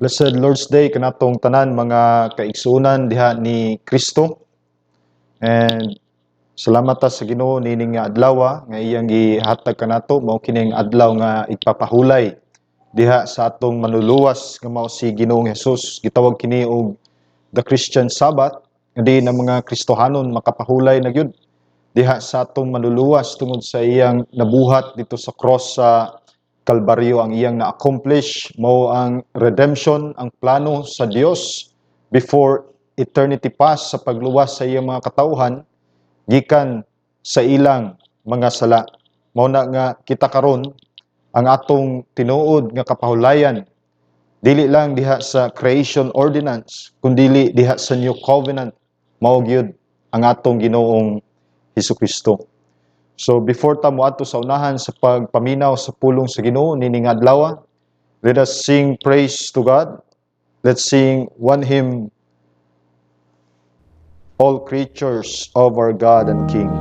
Blessed Lord's Day kanatong tanan mga kaigsunan diha ni Kristo. And salamat ta sa Ginoo nining nga adlaw nga iyang gihatag kanato mao kining adlaw nga ipapahulay diha sa atong manluluwas nga mao si Ginoong Hesus. Gitawag kini og the Christian Sabbath nga di na mga Kristohanon makapahulay na gyud diha sa atong manluluwas tungod sa iyang nabuhat dito sa cross sa Kalbaryo. Ang iyang na-accomplish mao ang redemption, ang plano sa Dios before eternity past sa pagluwas sa iyang mga katawhan gikan sa ilang mga sala. Mao na nga kita karon ang atong tinuod nga kapahulayan dili lang diha sa creation ordinance kundi diha sa new covenant mao gyud ang atong Ginoong Hesukristo. So before ta moadto sa unahan sa pagpaminaw sa pulong sa Ginoo nining adlaw, let us sing praise to God. Let's sing one hymn, All Creatures of Our God and King.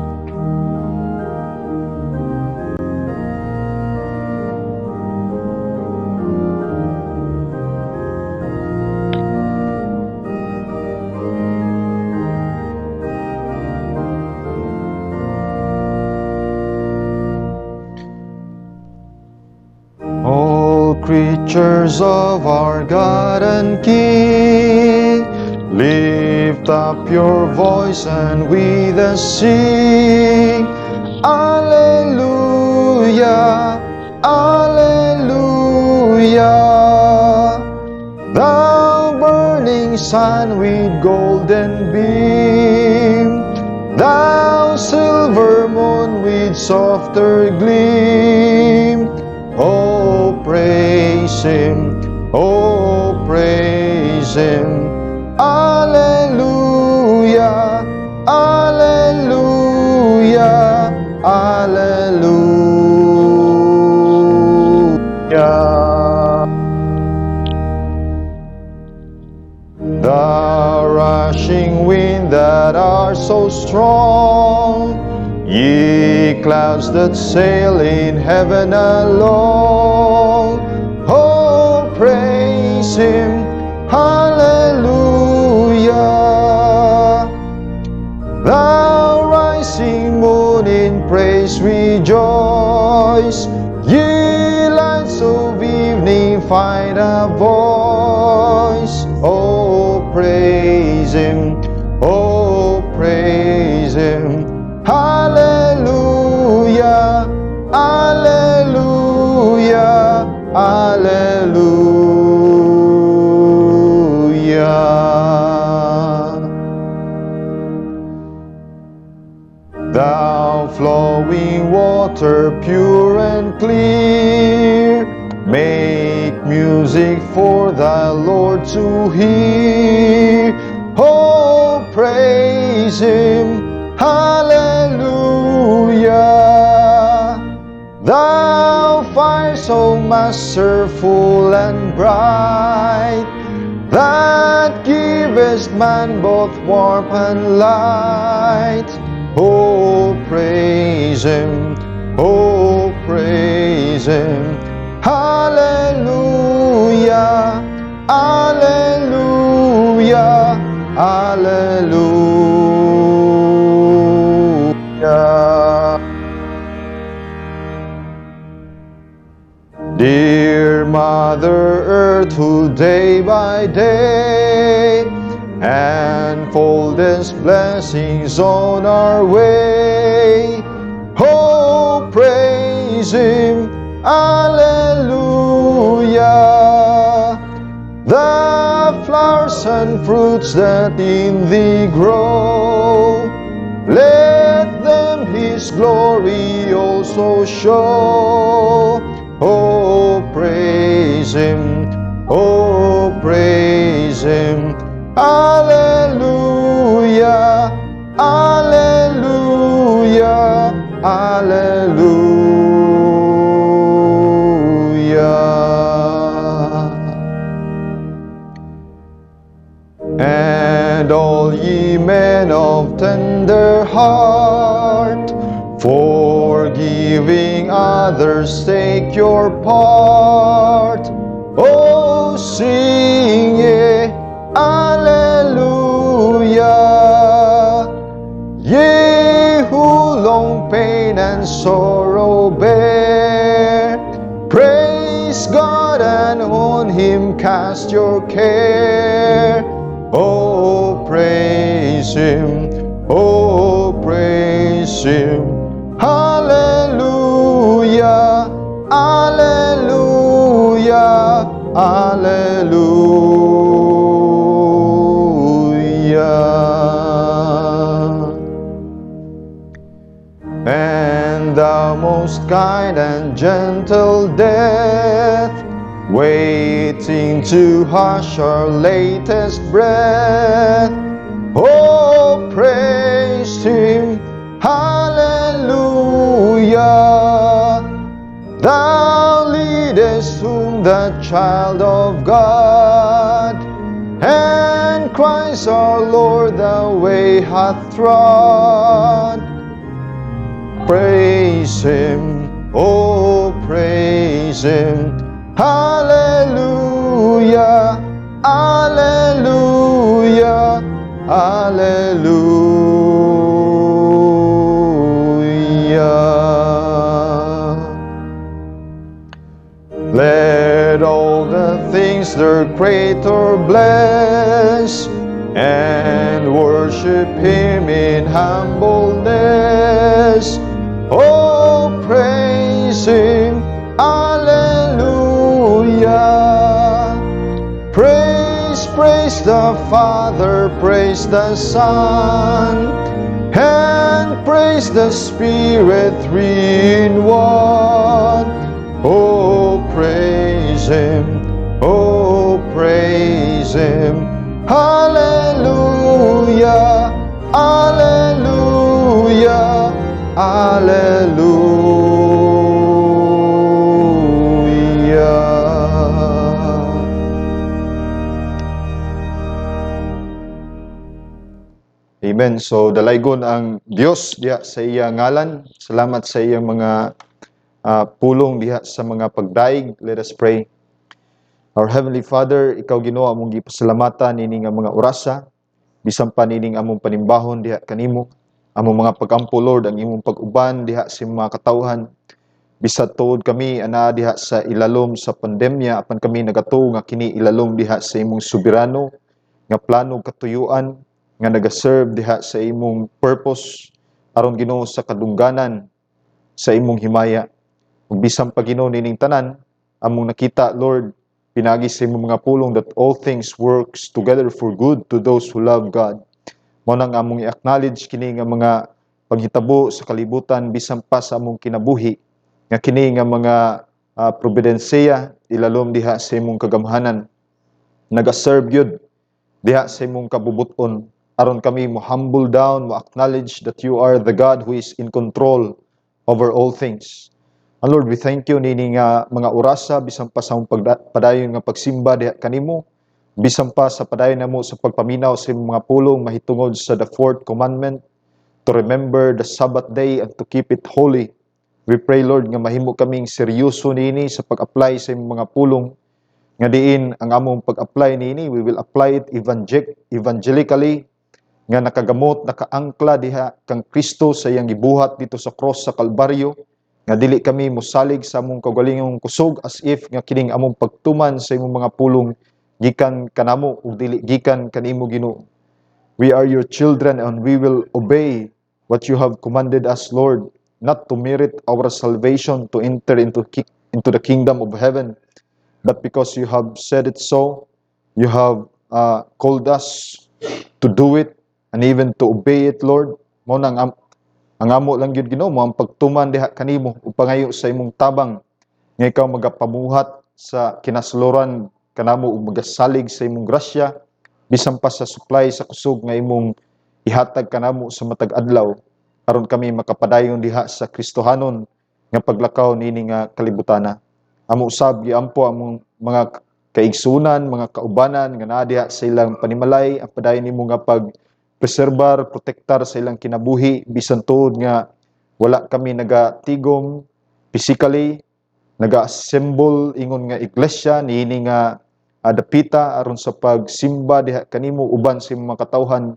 Creatures of our God and King, lift up your voice and with us sing. Alleluia, Alleluia. Thou burning sun with golden beam, thou silver moon with softer gleam. Oh, praise Him, oh, praise Him. Alleluia, Alleluia, Alleluia. The rushing wind that are so strong, ye clouds that sail in heaven alone, oh, praise Him, hallelujah. The rising moon in praise rejoice, ye lights of evening find a voice, oh, praise Him, oh, praise Him. Alleluia, Alleluia, Alleluia. Thou flowing water pure and clear, make music for thy Lord to hear, oh, praise Him, hallelujah. Thou fire so masterful and bright, that givest man both warmth and light, oh, praise Him, oh, praise Him. Hallelujah, Alleluia, Alleluia. Dear Mother Earth, who day by day unfoldest blessings on our way, oh, praise Him, Alleluia. The flowers and fruits that in Thee grow, let them His glory also show, oh, praise Him, oh, praise Him. Alleluia, Alleluia, Alleluia. And all ye men of tender heart, forgiving others, take your part. Oh, sing ye, Alleluia. Ye who long pain and sorrow bear, praise God and on Him cast your care. Oh, praise Him, oh, praise Him. Hallelujah, Alleluia, Alleluia. And thou most kind and gentle death, waiting to hush our latest breath, oh, praise Him, hallelujah. Thou leadest whom the child of God, and Christ our Lord the way hath trod. Praise Him, oh, praise Him, hallelujah, hallelujah, hallelujah. Let all the things their Creator bless, and worship Him in humbleness. Oh, praise Him, hallelujah. Praise, praise the Father, praise the Son, and praise the Spirit, three in one. Oh, praise Him, oh, praise Him, hallelujah, hallelujah, hallelujah. Amen. So, dalaygon ang Dios diha sa iya ngalan. Salamat sa iyang mga pulong diha sa mga pagdaig. Let us pray. Our Heavenly Father, Ikaw Ginoo among gipasalamatan nini nga mga orasa, bisan pa nining among panimbahon diha kanimo, among mga pagampo Lord, ang imong pag-uban diha sa mga katawhan. Bisad tuod kami ana diha sa ilalom sa pandemya, apan kami nagatuo nga kini ilalom diha sa imong soberano nga plano katuyuan nga nagaserve diha sa imong purpose aron Ginoo sa kadungganan sa imong himaya. Ug bisan pa Ginoo nining tanan among nakita Lord, pinagi sa imong mga pulong that all things works together for good to those who love God. Mao nang among i-acknowledge kini nga mga paghitabo sa kalibutan bisan pa sa among kinabuhi, nga kini nga mga probidensiya ilalom diha sa imong kagamhanan nagaserve gyud diha sa imong kabubuton aron kami mo humble down, mo acknowledge that you are the God who is in control over all things. And Lord, we thank you nini nga mga orasa bisan pa sa among padayon nga pagsimba diha kanimo, bisan pa sa padayon namo sa pagpaminaw sa imong mga pulong mahitungod sa the fourth commandment to remember the Sabbath day and to keep it holy. We pray Lord nga mahimo kaming seryoso nini sa pag-apply sa imong mga pulong, nga diin ang among pag-apply nini, we will apply it evangelically, nga nakagamot, nakaangkla diha kang Kristo sa iyang gibuhat dito sa cross sa Kalbaryo, nga dili kami mosalig sa among kaugalingong kusog as if nga kining among pagtuman sa imong mga pulong gikan kanamo ug dili gikan kanimo Ginoo. We are your children and we will obey what you have commanded us, Lord, not to merit our salvation to enter into the kingdom of heaven, but because you have said it so, you have called us to do it and even to obey it, Lord. Mao nang ang amo lang gyud Ginoo mo ang pagtuman diha kanimo upangayo sa imong tabang nga ikaw magapamuhat sa kinasluran kanamo ug magasalig sa imong grasya bisan pa sa supply sa kusog nga imong ihatag kanamo sa matag adlaw aron kami makapadayon diha sa Kristohanon nga paglakaw nini nga kalibutana. Amo usab giampo among mga kaigsunan, mga kaubanan nga naa diha sa ilang panimalay, ang padayon nimo nga pag-preserbar, protektar sa ilang kinabuhi bisan tuod nga wala kami nagatigom physically, naga-assemble ingon nga iglesia niini nga dapita aron sa pagsimba diha kanimo uban sa imong mga katawhan.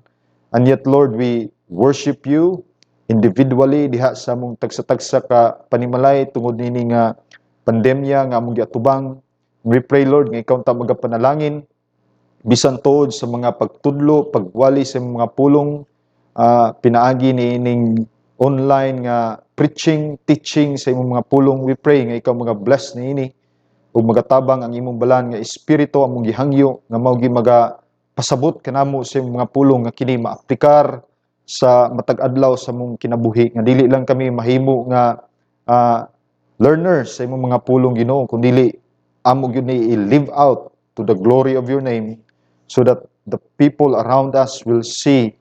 And yet Lord, we worship you individually diha sa among tagsa-tagsa ka panimalay tungod nini nga pandemya nga among giatubang. We pray Lord nga ikaw ta magapanalangin bisan tuod sa mga pagtudlo, pagwali sa mga pulong, pinaagi ni ining online nga preaching, teaching sa imong mga pulong. We pray nga ikaw mga bless niini ug magatabang ang imong balan nga espiritu among gihangyo nga mao gi pasabot kanamo sa imong mga pulong nga kini maaplikar sa matag adlaw sa mong kinabuhi nga dili lang kami mahimo nga learners sa imong mga pulong Ginoo kundi amo gyud ni i-live out to the glory of your name, so that the people around us will see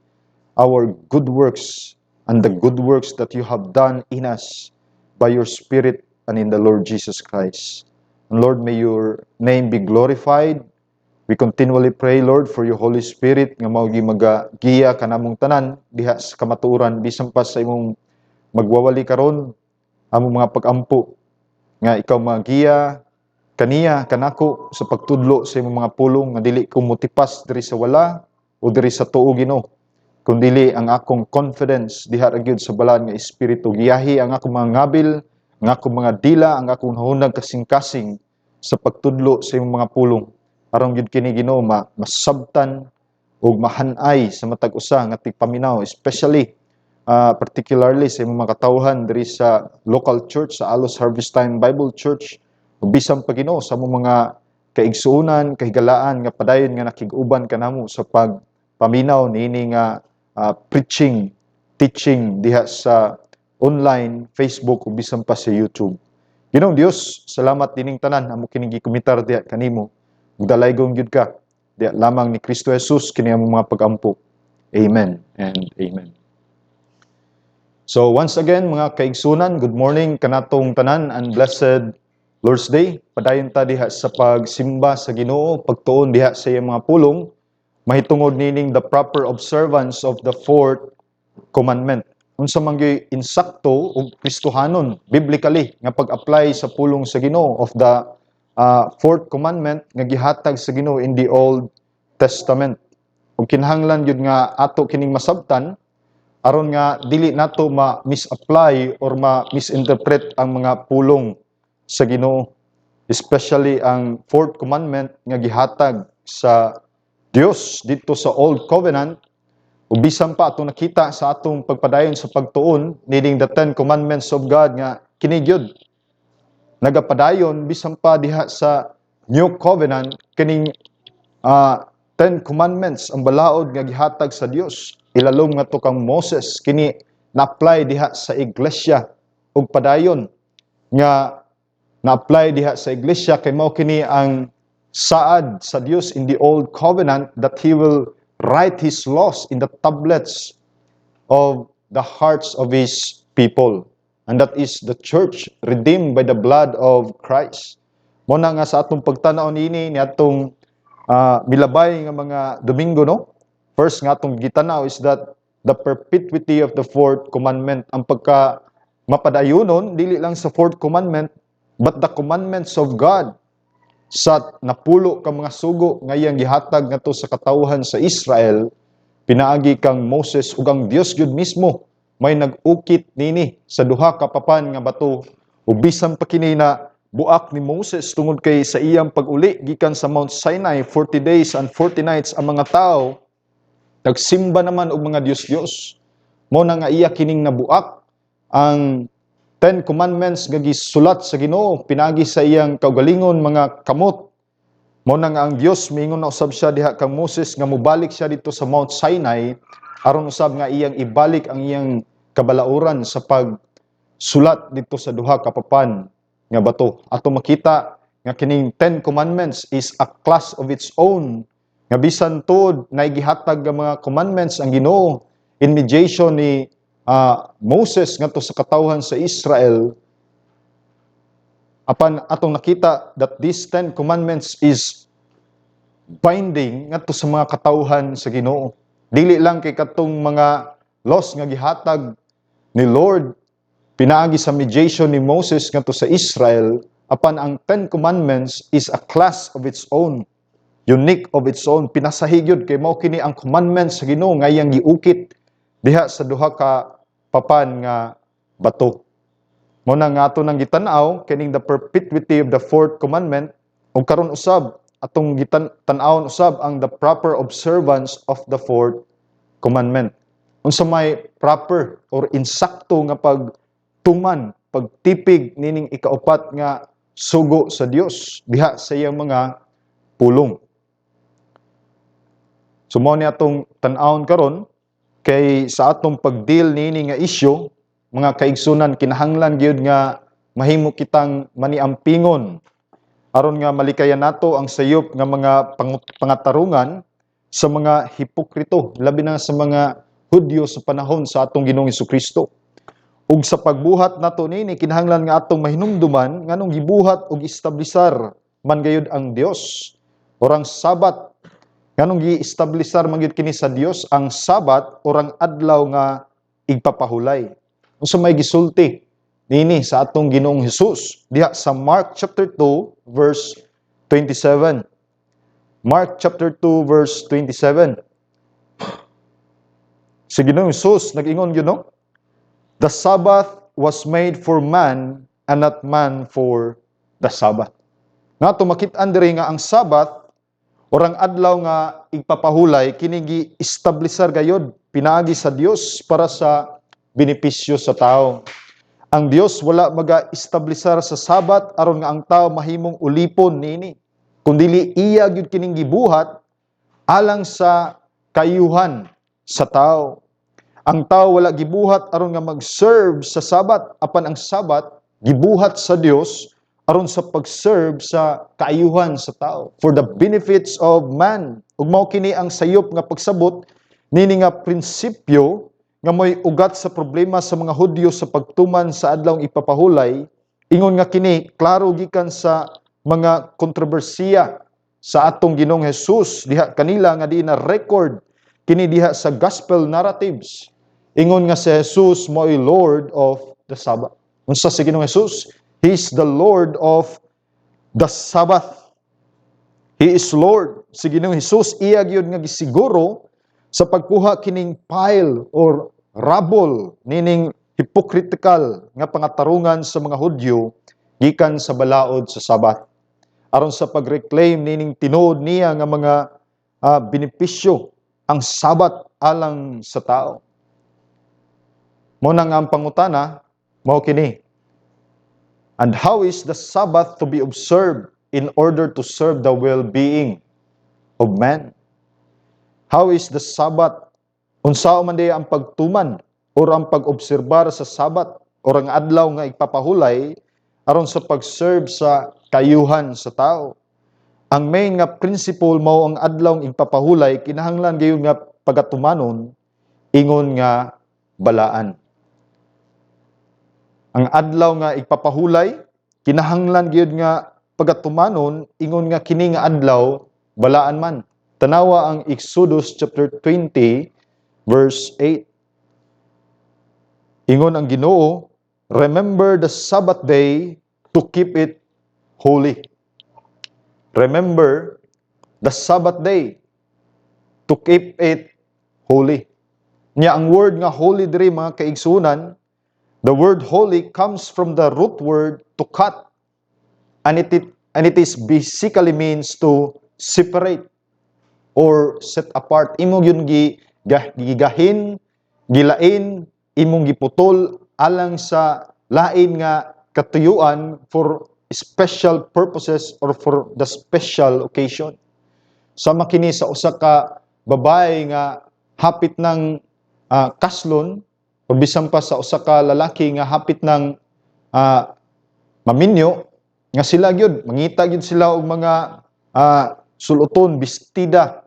our good works and the good works that you have done in us by your Spirit and in the Lord Jesus Christ. And Lord, may your name be glorified. We continually pray, Lord, for your Holy Spirit nga mao gi magagiya kanamong tanan diha sa kamatuoran bisan pa sa imong magwawali karon among mga pag-ampo nga ikaw magiya kaniya kanako sa pagtudlo sa imong mga pulong nga dili ko motipas diri sa wala o diri sa tuo Ginoo, kundi ang akong confidence diha ra gyud sa balaan nga espiritu. Giyahi ang akong mga ngabil, ang akong mga dila, ang akong hunag kasing-kasing sa pagtudlo sa imong mga pulong aron gyud kini Ginoo masabtan ug mahanay sa matag usa nga tigpaminaw, especially particularly sa imong mga katawhan diri sa local church, sa Alos Harvest Time Bible Church. Bisan pa Ginoo sa among mga kaigsuonan, kahigalaan nga padayon nga nakig-uban kanamo sa pagpaminaw niini nga preaching, teaching diha sa online, Facebook ug bisan pa sa YouTube. Ginoong Dios, salamat dining tanan amo kining gikumitar diha kanimo. Ug dalaygong gyud ka diha lamang ni Kristo Jesus kini among mga pag-ampo. Amen and amen. So once again mga kaigsunan, good morning kanatong tanan and blessed Lord's Day. Padayon ta diha sa pagsimba sa Ginoo, pagtuon diha sa iyang mga pulong, mahitungod nining the proper observance of the fourth commandment. Unsa man gyud insakto ug Kristohanon biblically nga pag-apply sa pulong sa Ginoo of the fourth commandment nga gihatag sa Ginoo in the Old Testament. Ug kinahanglan gyud nga ato kining masabtan aron nga dili nato ma-misapply or ma-misinterpret ang mga pulong sa Ginoo, especially ang fourth commandment nga gihatag sa Dios dito sa Old Covenant. Ug bisan pa atong nakita sa atong pagpadayon sa pagtuon needing the 10 commandments of God nga kini gyud nagapadayon bisan pa diha sa New Covenant kining 10 commandments ang balaod nga gihatag sa Dios. Ilalom nga to kang Moses kini na-apply diha sa iglesia ug padayon nga na-apply diha sa iglesia kay mao kini ang saad sa Dios in the Old Covenant that He will write His laws in the tablets of the hearts of His people. And that is the church redeemed by the blood of Christ. Muna nga sa atong pagtanaw niini ni atong milabay nga mga Domingo, no? First nga atong gitanaw is that the perpetuity of the fourth commandment, ang pagka mapadayonon dili lang sa fourth commandment but the commandments of God sa napulo ka mga sugo nga iyang gihatag ngadto sa katawhan sa Israel, pinaagi kang Moses ug ang Dios gyud mismo may nag-ukit nini sa duha ka papan nga bato ug bisan pa kini na buak ni Moses tungod kay sa iyang pag-uli gikan sa Mount Sinai 40 days and 40 nights ang mga tao nagsimba naman og mga Dios-Dios. Mo na nga iya kining nabuak ang 10 commandments nga gisulat sa Ginoo pinagi sa iyang kaugalingon mga kamot. Mo na nga ang Dios miingon na usab siya diha kang Moses nga mobalik siya dito sa Mount Sinai aron usab nga iyang ibalik ang iyang kabalauran sa pagsulat dito sa duha ka papan nga bato. Ato makita nga kining 10 commandments is a class of its own nga bisan tuod na gihatag nga mga commandments ang Ginoo in mediation ni Moses ngadto sa katawhan sa Israel. Apan atong nakita that these 10 commandments is binding ngadto sa mga katawhan sa Ginoo. Dili lang kay katong mga laws nga gihatag ni Lord pinaagi sa mediation ni Moses ngadto sa Israel, apan ang 10 commandments is a class of its own. unique of its own, pinasahigyod kay mao kini ang commandments sa Ginoo nga iyang giukit diha sa duha ka papan nga bato. Mao na nga ato nang gitan-aw kining the perpetuity of the fourth commandment, ug karon usab atong tan-awon usab ang the proper observance of the fourth commandment. Unsa may proper or insakto nga pagtuman, pagtipig nining ikaupat nga sugo sa Dios diha sa iyang mga pulong. So mao ni atong tan-awon karon kay sa atong pagdeal niini nga issue, mga kaigsunan, kinahanglan gyud nga mahimo kitang maniampingon aron nga malikayan nato ang sayop nga mga pangatarungan sa mga hipokrito, labi na sa mga Hudyo sa panahon sa atong Ginoong Hesukristo. Ug sa pagbuhat nato nini kinahanglan nga atong mahinumduman nganong gibuhat ug istablisar man gayud ang Dios or ang Sabat. Nganong gi-establisar man gyud kini sa Dios ang Sabat or ang adlaw nga igpapahulay. Unsa may gisulti nini sa atong Ginoong Hesus diha sa Mark chapter 2 verse 27. Mark chapter 2 verse 27. Si Ginoong Hesus nag-ingon gyud no? The Sabbath was made for man and not man for the Sabbath. Nga tumakit-an diri nga ang Sabbath or ang adlaw nga igpapahulay kini gi-establisar gayud pinaagi sa Dios para sa benepisyo sa tao. Ang Dios wala maga-establisar sa Sabat aron nga ang tao mahimong ulipon niini, kundili iya gyud kining gibuhat alang sa kayuhan sa tao. Ang tao wala gibuhat aron nga mag-serve sa Sabat, apan ang Sabat gibuhat sa Dios aron sa pag-serve sa kaayuhan sa tao, for the benefits of man. Ug mao kini ang sayop nga pagsabot nini nga prinsipyo nga mo'y ugat sa problema sa mga Hudyo sa pagtuman sa adlawng ipapahulay. Ingon nga kini klaro gikan sa mga kontrobersiya sa atong Ginoong Hesus diha kanila nga di na record kini diha sa gospel narratives. Ingon nga si Jesus mo'y Lord of the Sabbath. Unsa si Ginoong Hesus? He is the Lord of the Sabbath. He is Lord. Si Ginoong Hesus iya gyud nga gisiguro sa pagkuha kining pile or rabol nining hypocritical nga pangatarungan sa mga Hudyo gikan sa balaod sa Sabat aron sa pag-reclaim nining tinuod niya nga mga benepisyo ang Sabat alang sa tao. Mao na nga ang pangutana mao kini. And how is the Sabbath to be observed in order to serve the well-being of man? How is the Sabbath? Unsao man diya ang pagtuman o ang pag-obserbar sa Sabat o ang adlaw nga ipapahulay aron sa pag-serve sa kayuhan sa tao. Ang main nga principle mao ang adlaw nga ipapahulay kinahanglan gayud nga pagatumanon ingon nga balaan. Ang adlaw nga ipapahulay kinahanglan gayud nga pagatumanon ingon nga kini nga adlaw balaan man. Tanawa ang Exodus chapter 20 verse 8. Ingon ang Ginoo, remember the Sabbath day to keep it holy. Remember the Sabbath day to keep it holy. Nya ang word nga holy diri mga kaigsunan, the word holy comes from the root word to cut, and it is basically means to separate or set apart. Imo yun gigahin, gilain, imong giputol alang sa lain nga katuyuan for special purposes or for the special occasion. Sama kini sa usa ka babae nga hapit ng kaslon o bisan pa sa usa ka lalaki nga hapit ng maminyo nga sila gyud mangita gyud sila og mga suluton, bestida,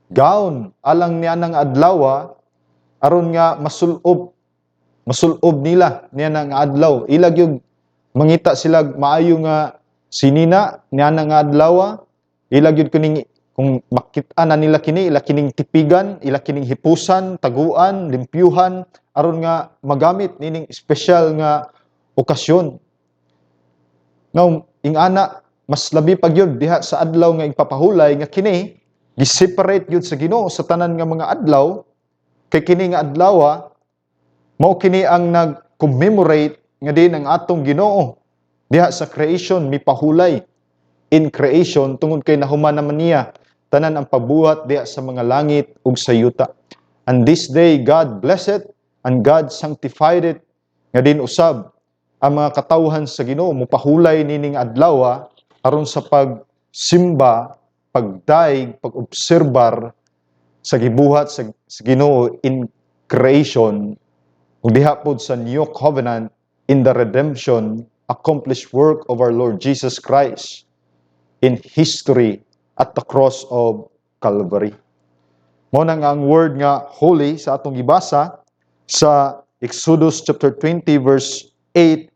gown alang niya ng adlaw aron nga masulob nila niya ng adlaw. Ila gyud mangita sila maayo nga sinina niya ng adlaw. Ila gyud kining kung makit-an na nila kini, ila kining tipigan, ila kining hipusan, taguan, limpyuhan aron nga magamit nining special nga okasyon. Now, ingana mas labi pag yun diha sa adlaw nga ipapahulay nga kini gi-separate yun sa Ginoo sa tanan nga mga adlaw, kay kini nga adlaw mao kini ang nag-commemorate nga din ang atong Ginoo diha sa creation, mipahulay in creation tungod kay nahuman naman niya tanan ang pabuhat diha sa mga langit ug sa yuta. And this day God blessed and God sanctified it, nga din usab ang mga katawhan sa Ginoo mopahulay nining adlaw aron sa pagsimba, pagdaig, pag-obserbar sa gibuhat sa Ginoo in creation ug diha pod sa new covenant in the redemption accomplished work of our Lord Jesus Christ in history at the cross of Calvary. Mo na nga ang word nga holy sa atong gibasa sa Exodus chapter 20 verse 8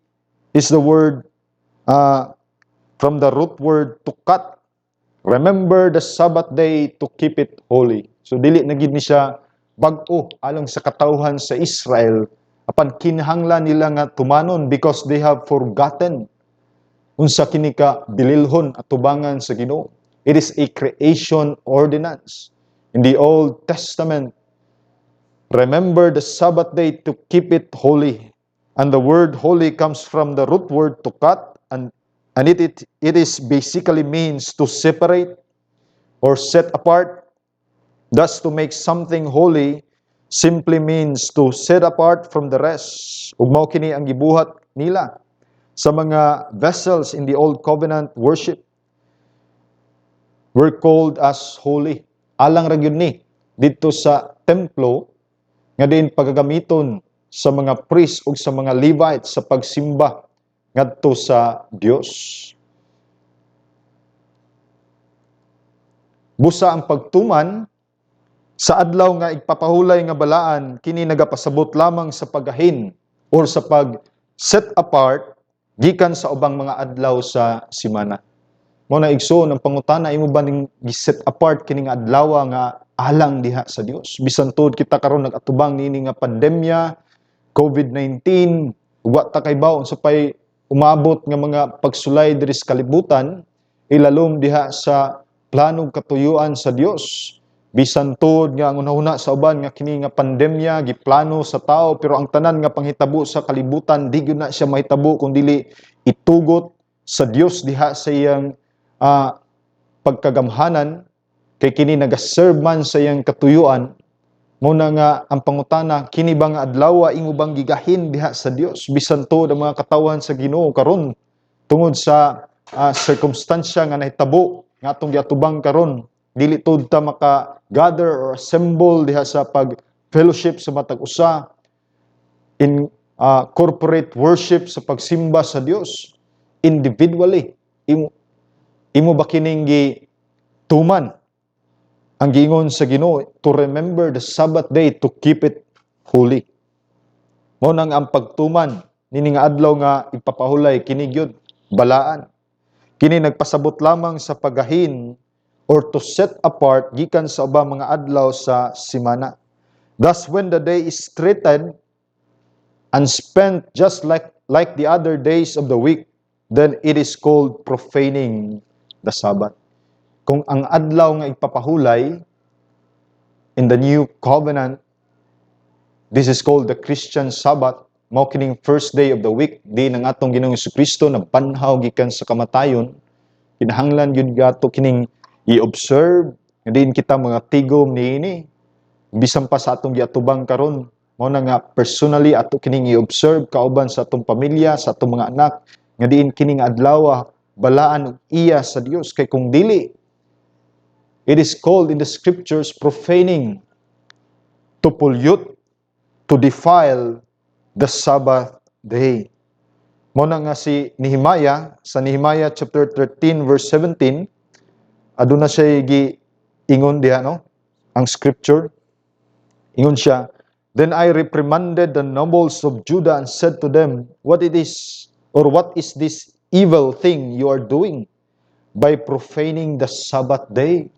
is the word from the root word to cut. Remember the Sabbath day to keep it holy. So dili na gid ni siya bag-o alang sa katawhan sa Israel apan kinahanglan nila nga tumanon because they have forgotten unsa kini ka bililhon at tubangan sa Ginoo. It is a creation ordinance. In the Old Testament, remember the Sabbath day to keep it holy. And the word holy comes from the root word to cut, and it is basically means to separate or set apart. Thus, to make something holy simply means to set apart from the rest. Ug mao kini ang gibuhat nila sa mga vessels in the Old Covenant worship. Were called as holy. Alang ra gyud ni dito sa templo nga din pagagamiton sa mga priest ug sa mga Levites sa pagsimba ngadto sa Dios. Busa ang pagtuman sa adlaw nga igpapahulay nga balaan kini nagapasabot lamang sa pagahin or sa pag set apart gikan sa ubang mga adlaw sa semana. Mo na igsoon ang pangutana, imo ba ning gi-set apart kini nga adlaw nga alang diha sa Dios? Bisan tuod kita karon nagatubang nini nga pandemya, COVID-19, wa ta kay bawo sa pay umabot nga mga pagsulay diri sa kalibutan, ilalom diha sa planong katuyuan sa Dios. Bisan tuod nga ang una sa uban nga kini nga pandemya giplano sa tao, pero ang tanan nga panghitabo sa kalibutan di gyud na siya mahitabo kung dili itugot sa Dios diha sa iyang pagkagamhanan, kay kini nagaserve man sa iyang katuyuan. Muna nga ang pangutana, kini ba nga adlaw imo bang gigahin diha sa Dios bisan tuod ang mga katawhan sa Ginoo karon tungod sa circumstansya nga nahitabo nga atong giatubang karon, dili tud ta maka-gather or assemble diha sa pag-fellowship sa matag usa in corporate worship sa pagsimba sa Dios individually. Imo ba kining gituman ang giingon sa Ginoo to remember the Sabbath day to keep it holy? Mao nang ang pagtuman nini nga adlaw nga ipapahulay kini gyud balaan. Kini nagpasabot lamang sa pagahin or to set apart gikan sa ubang mga adlaw sa semana. Thus, when the day is treated and spent just like the other days of the week, then it is called profaning the Sabbath. Kung ang adlaw nga ipapahulay in the new covenant, this is called the Christian Sabbath, mao kining first day of the week, di ng atong Ginoong Jesucristo nagbanhaw gikan sa kamatayon, kinahanglan gyud gato kining i-observe, nga din kita mga tigom niini, bisan pa sa atong giatubang karon, mao na nga personally ato kining i-observe kauban sa atong pamilya, sa atong mga anak, nga diin kining adlaw balaan og iya sa Dios, kay kung dili, it is called in the scriptures profaning, to pollute, to defile the Sabbath day. Mo na nga si Nehemiah sa Nehemiah chapter 13 verse 17, aduna siya giingon diha no, ang scripture. Ingon siya, "Then I reprimanded the nobles of Judah and said to them, what is this evil thing you are doing by profaning the Sabbath day?"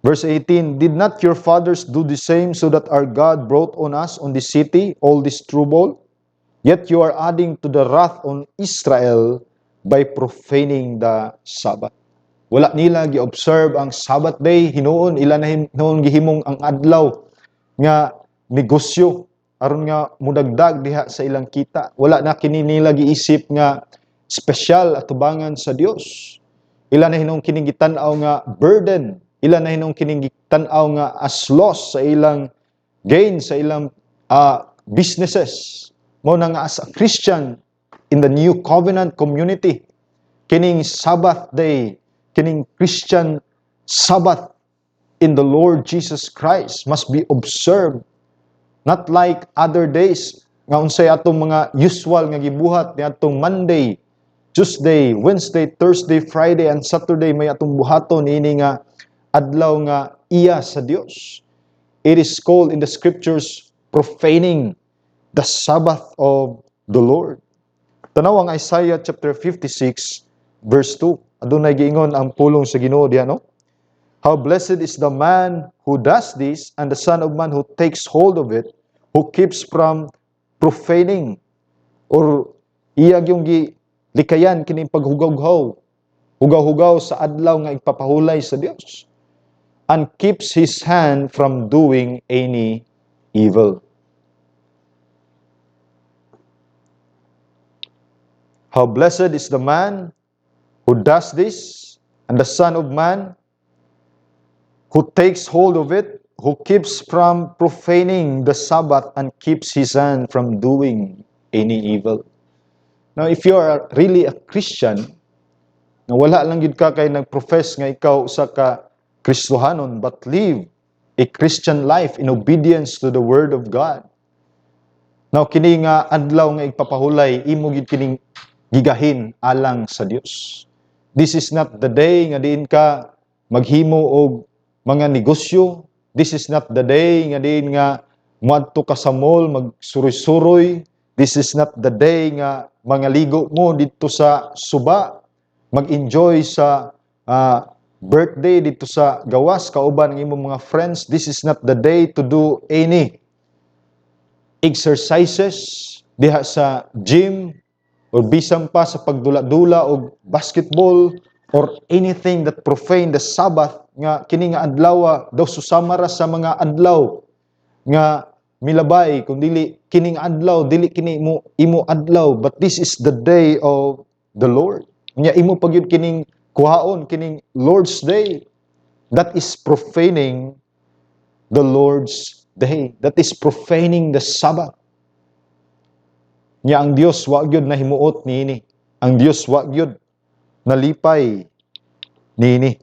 Verse 18, "Did not your fathers do the same, so that our God brought on us, on this city, all this trouble? Yet you are adding to the wrath on Israel by profaning the Sabbath. Wala nila gi-observe ang Sabbath day, hinuon ila na hinuon gihimong ang adlaw nga negosyo aron nga mudagdag diha sa ilang kita. Wala na kini nila giisip nga espesyal atubangan sa Dios. Ila na hinung kining gitan-aw nga burden, ila na hinung kining gitan-aw nga as loss sa ilang gain sa ilang businesses. Mo na nga as a Christian in the new covenant community, kining Sabbath day, kining Christian Sabbath in the Lord Jesus Christ must be observed, not like other days nga unsay atong mga usual nga gibuhat ni atong Monday, Tuesday, Wednesday, Thursday, Friday, and Saturday may atong buhaton ini nga adlaw nga iya sa Dios. It is called in the scriptures profaning the Sabbath of the Lord. Tanaw ang Isaiah chapter 56 verse 2. Adunay giingon ang pulong sa Ginoo diha, no? How blessed is the man who does this, and the son of man who takes hold of it, who keeps from profaning, or iyag yung likayan kining paghugaw-hugaw, hugaw-hugaw sa adlaw nga ipapahulay sa Dios, and keeps his hand from doing any evil. How blessed is the man who does this, and the son of man who takes hold of it, who keeps from profaning the Sabbath and keeps his hand from doing any evil. Now, if you are really a Christian, na wala lang gid ka kay nag-profess nga ikaw usa ka Kristohanon, but live a Christian life in obedience to the Word of God. Now, kini nga adlaw nga ipapahulay, imo gid kining gigahin alang sa Dios. This is not the day nga diin ka maghimo og mga negosyo. This is not the day nga diin nga moadto ka sa mall magsuroy-suroy. This is not the day nga mga ligo mo dito sa suba, mag-enjoy sa birthday dito sa gawas kauban ng imong mga friends. This is not the day to do any exercises diha sa gym or bisan pa sa pagdula-dula o basketball or anything that profane the Sabbath nga kini nga adlaw daw susama ra sa mga adlaw nga milabay kung dili kining adlaw dili kini imo adlaw, but this is the day of the Lord. Nya imo pagyud kining kuhaon kining Lord's Day. That is profaning the Lord's Day. That is profaning the Sabbath. Nya ang Dios wa gyud nahimuot niini. Ang Dios wa gyud nalipay niini.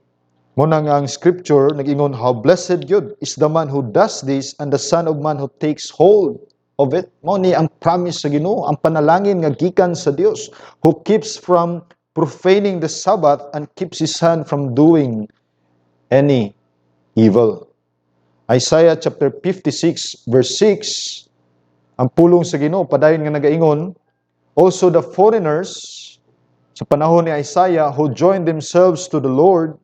Mo nang ang scripture nag-ingon, how blessed yun is the man who does this and the son of man who takes hold of it. Mo ni ang promise sa Ginoo, ang panalangin nga gikan sa Dios, who keeps from profaning the Sabbath and keeps his hand from doing any evil. Isaiah chapter 56 verse 6, ang pulong sa Ginoo padayon nga nagaingon, also the foreigners sa panahon ni Isaiah who joined themselves to the Lord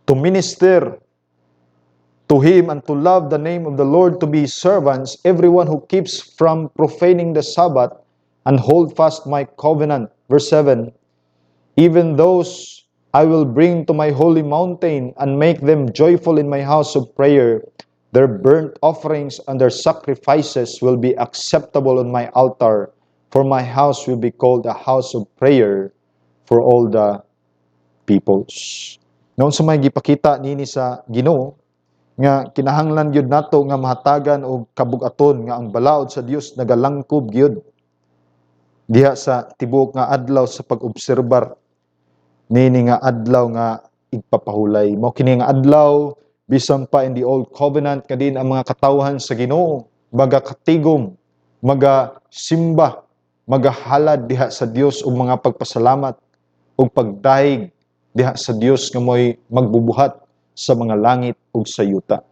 to minister to Him and to love the name of the Lord, to be His servants, everyone who keeps from profaning the Sabbath and hold fast my covenant. Verse 7, even those I will bring to my holy mountain and make them joyful in my house of prayer. Their burnt offerings and their sacrifices will be acceptable on my altar, for my house will be called a house of prayer for all the peoples. Noon sa may gipakita nini sa Ginoo nga kinahanglan gyud nato nga mahatagan og kabug-aton nga ang balaod sa Dios nagalangkob gyud diha sa tibuok nga adlaw sa pag-obserbar nini nga adlaw nga igpapahulay. Mao kini nga adlaw bisan pa in the old covenant nga din ang mga katawhan sa Ginoo magakatigom, magasimba, magahalad diha sa Dios og mga pagpasalamat og pagdahig diha sa Dios nga mo'y magbubuhat sa mga langit ug sa yuta.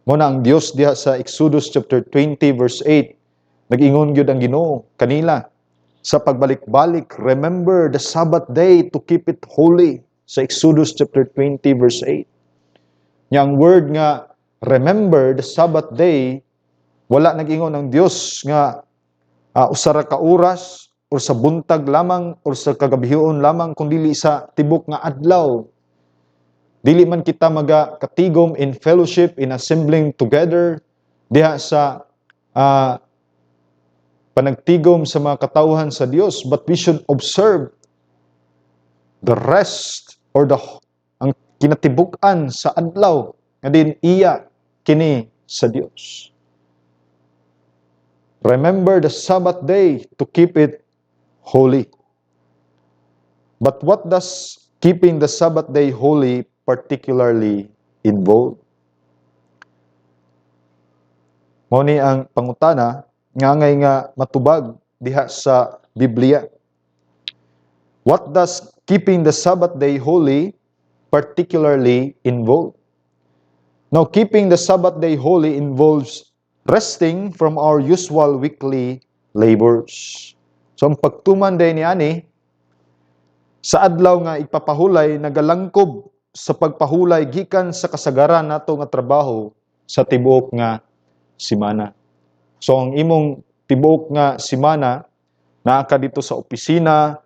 Mo na ang Dios diha sa Exodus chapter 20 verse 8, nag-ingon gyud ang Ginoo kanila sa pagbalik-balik, remember the Sabbath day to keep it holy. Sa Exodus chapter 20 verse 8. Yang word nga remember the Sabbath day, wala nag-ingon ang Dios nga usara ka oras or sa buntag lamang or sa kagabihion lamang kundi sa tibok nga adlaw. Dili man kita katigom in fellowship, in assembling together diha sa panagtigom sa mga katawhan sa Dios, but we should observe the rest or ang kinatibuk-an sa adlaw nga din iya kini sa Dios. Remember the Sabbath day to keep it holy. But what does keeping the Sabbath day holy particularly involve? Mao ni ang pangutana ngangay nga matubag diha sa Biblia. What does keeping the Sabbath day holy particularly involve? Now, keeping the Sabbath day holy involves resting from our usual weekly labors. So, ang pagtuman day ni ani, sa adlaw nga ipapahulay, nagalangkob sa pagpahulay gikan sa kasagaran nato nga trabaho sa tibuok nga simana. So, ang imong tibuok nga simana, naa ka dito sa opisina,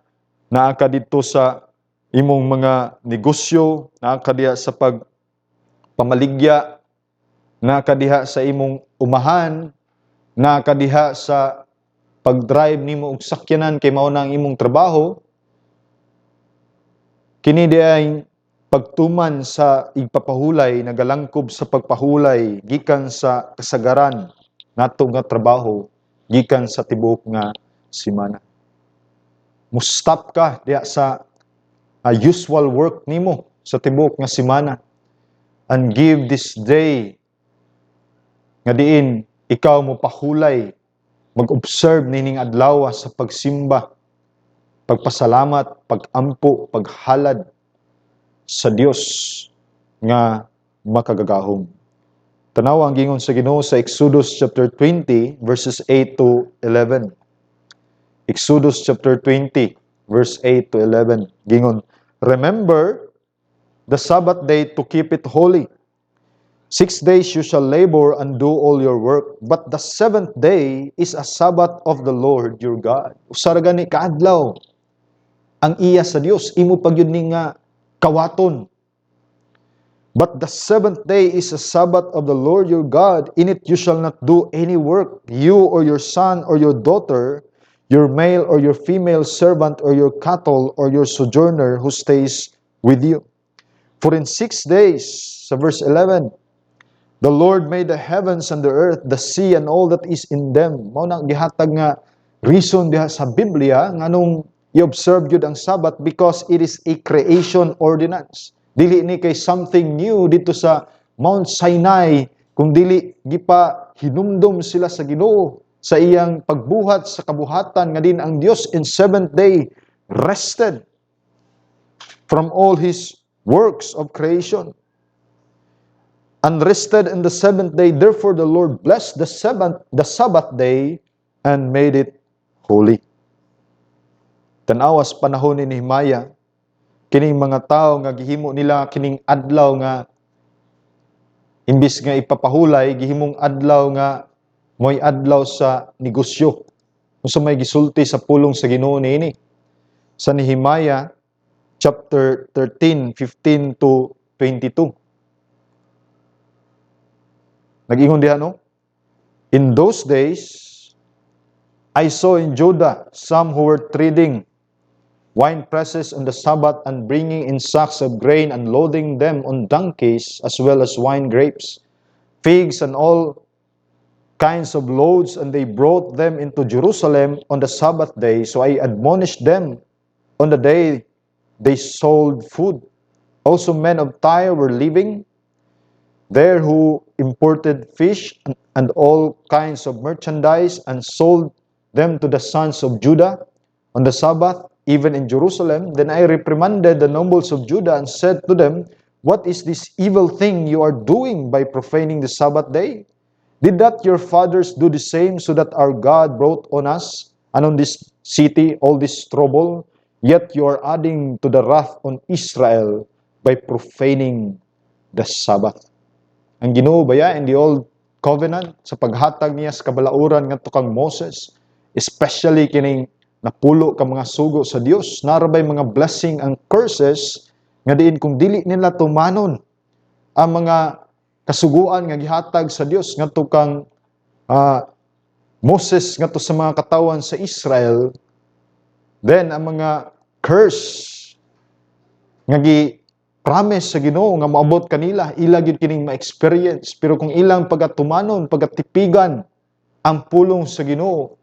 naa ka dito sa imong mga negosyo, naa ka diha sa pamaligya, naa ka diha sa imong umahan, naa ka diha sa pag-drive nimo og sakyanan kay mao na ang imong trabaho. Kini diay pagtuman sa igpapahulay, nagalangkob sa pagpahulay gikan sa kasagaran nato nga trabaho gikan sa tibuok nga simana. Mustop ka diya sa usual work nimo sa tibuok nga simana and give this day nga diin ikaw mo pahulay, mag-observe nining adlaw sa pagsimba, pagpasalamat, pagampo, paghalad sa Dios nga makagagahom. Tanaw ang gingon sa Ginoo sa Exodus chapter 20 verses 8 to 11. Exodus chapter 20 verse 8 to 11. Gingon, remember the Sabbath day to keep it holy. 6 days you shall labor and do all your work, but the seventh day is a Sabbath of the Lord your God. Usara gani kaadlaw ang iya sa Dios, imo pagyud ni nga kawaton. But the seventh day is a Sabbath of the Lord your God. In it you shall not do any work, you or your son or your daughter, your male or your female servant or your cattle or your sojourner who stays with you. For in 6 days, sa verse 11, the Lord made the heavens and the earth, the sea and all that is in them. Mao nang gihatag nga reason diha sa Biblia nganong i-observe yun ang Sabbath because it is a creation ordinance. Dili ni kay something new dito sa Mount Sinai, kung dili gipa hinumdum sila sa Ginoo sa iyang pagbuhat sa kabuhatan nga din ang Dios in seventh day rested from all His works of creation. And rested in the seventh day, therefore the Lord blessed the Sabbath day and made it holy. Tanawas panahon ni Nehemiah, kining mga tao nga gihimo nila kining adlaw nga imbis nga ipapahulay, gihimong adlaw nga mo'y adlaw sa negosyo. Unsa may gisulti sa pulong sa Ginoo niini. Sa Nehemiah chapter 13, 15 to 22. Nag-ingon diha no? In those days, I saw in Judah some who were treading wine presses on the Sabbath and bringing in sacks of grain and loading them on donkeys as well as wine grapes, figs and all kinds of loads, and they brought them into Jerusalem on the Sabbath day. So I admonished them on the day they sold food. Also men of Tyre were living there who imported fish and all kinds of merchandise and sold them to the sons of Judah on the Sabbath, even in Jerusalem. Then I reprimanded the nobles of Judah and said to them, what is this evil thing you are doing by profaning the Sabbath day? Did not your fathers do the same, so that our God brought on us and on this city all this trouble? Yet you are adding to the wrath on Israel by profaning the Sabbath. Ang Ginoo baya in the Old Covenant, sa paghatag niya sa kabalauran ngadto kang Moses, especially kining napulo ka mga sugo sa Dios, narabay mga blessing ang curses nga diin kung dili nila tumanon ang mga kasuguan nga gihatag sa Dios ngadto kang Moses ngadto sa mga katawan sa Israel, then ang mga curse nga promise sa Ginoo nga maabot kanila, ila gyud kining ma-experience. Pero kung ilang pagatumanon, pagatipigan ang pulong sa Ginoo,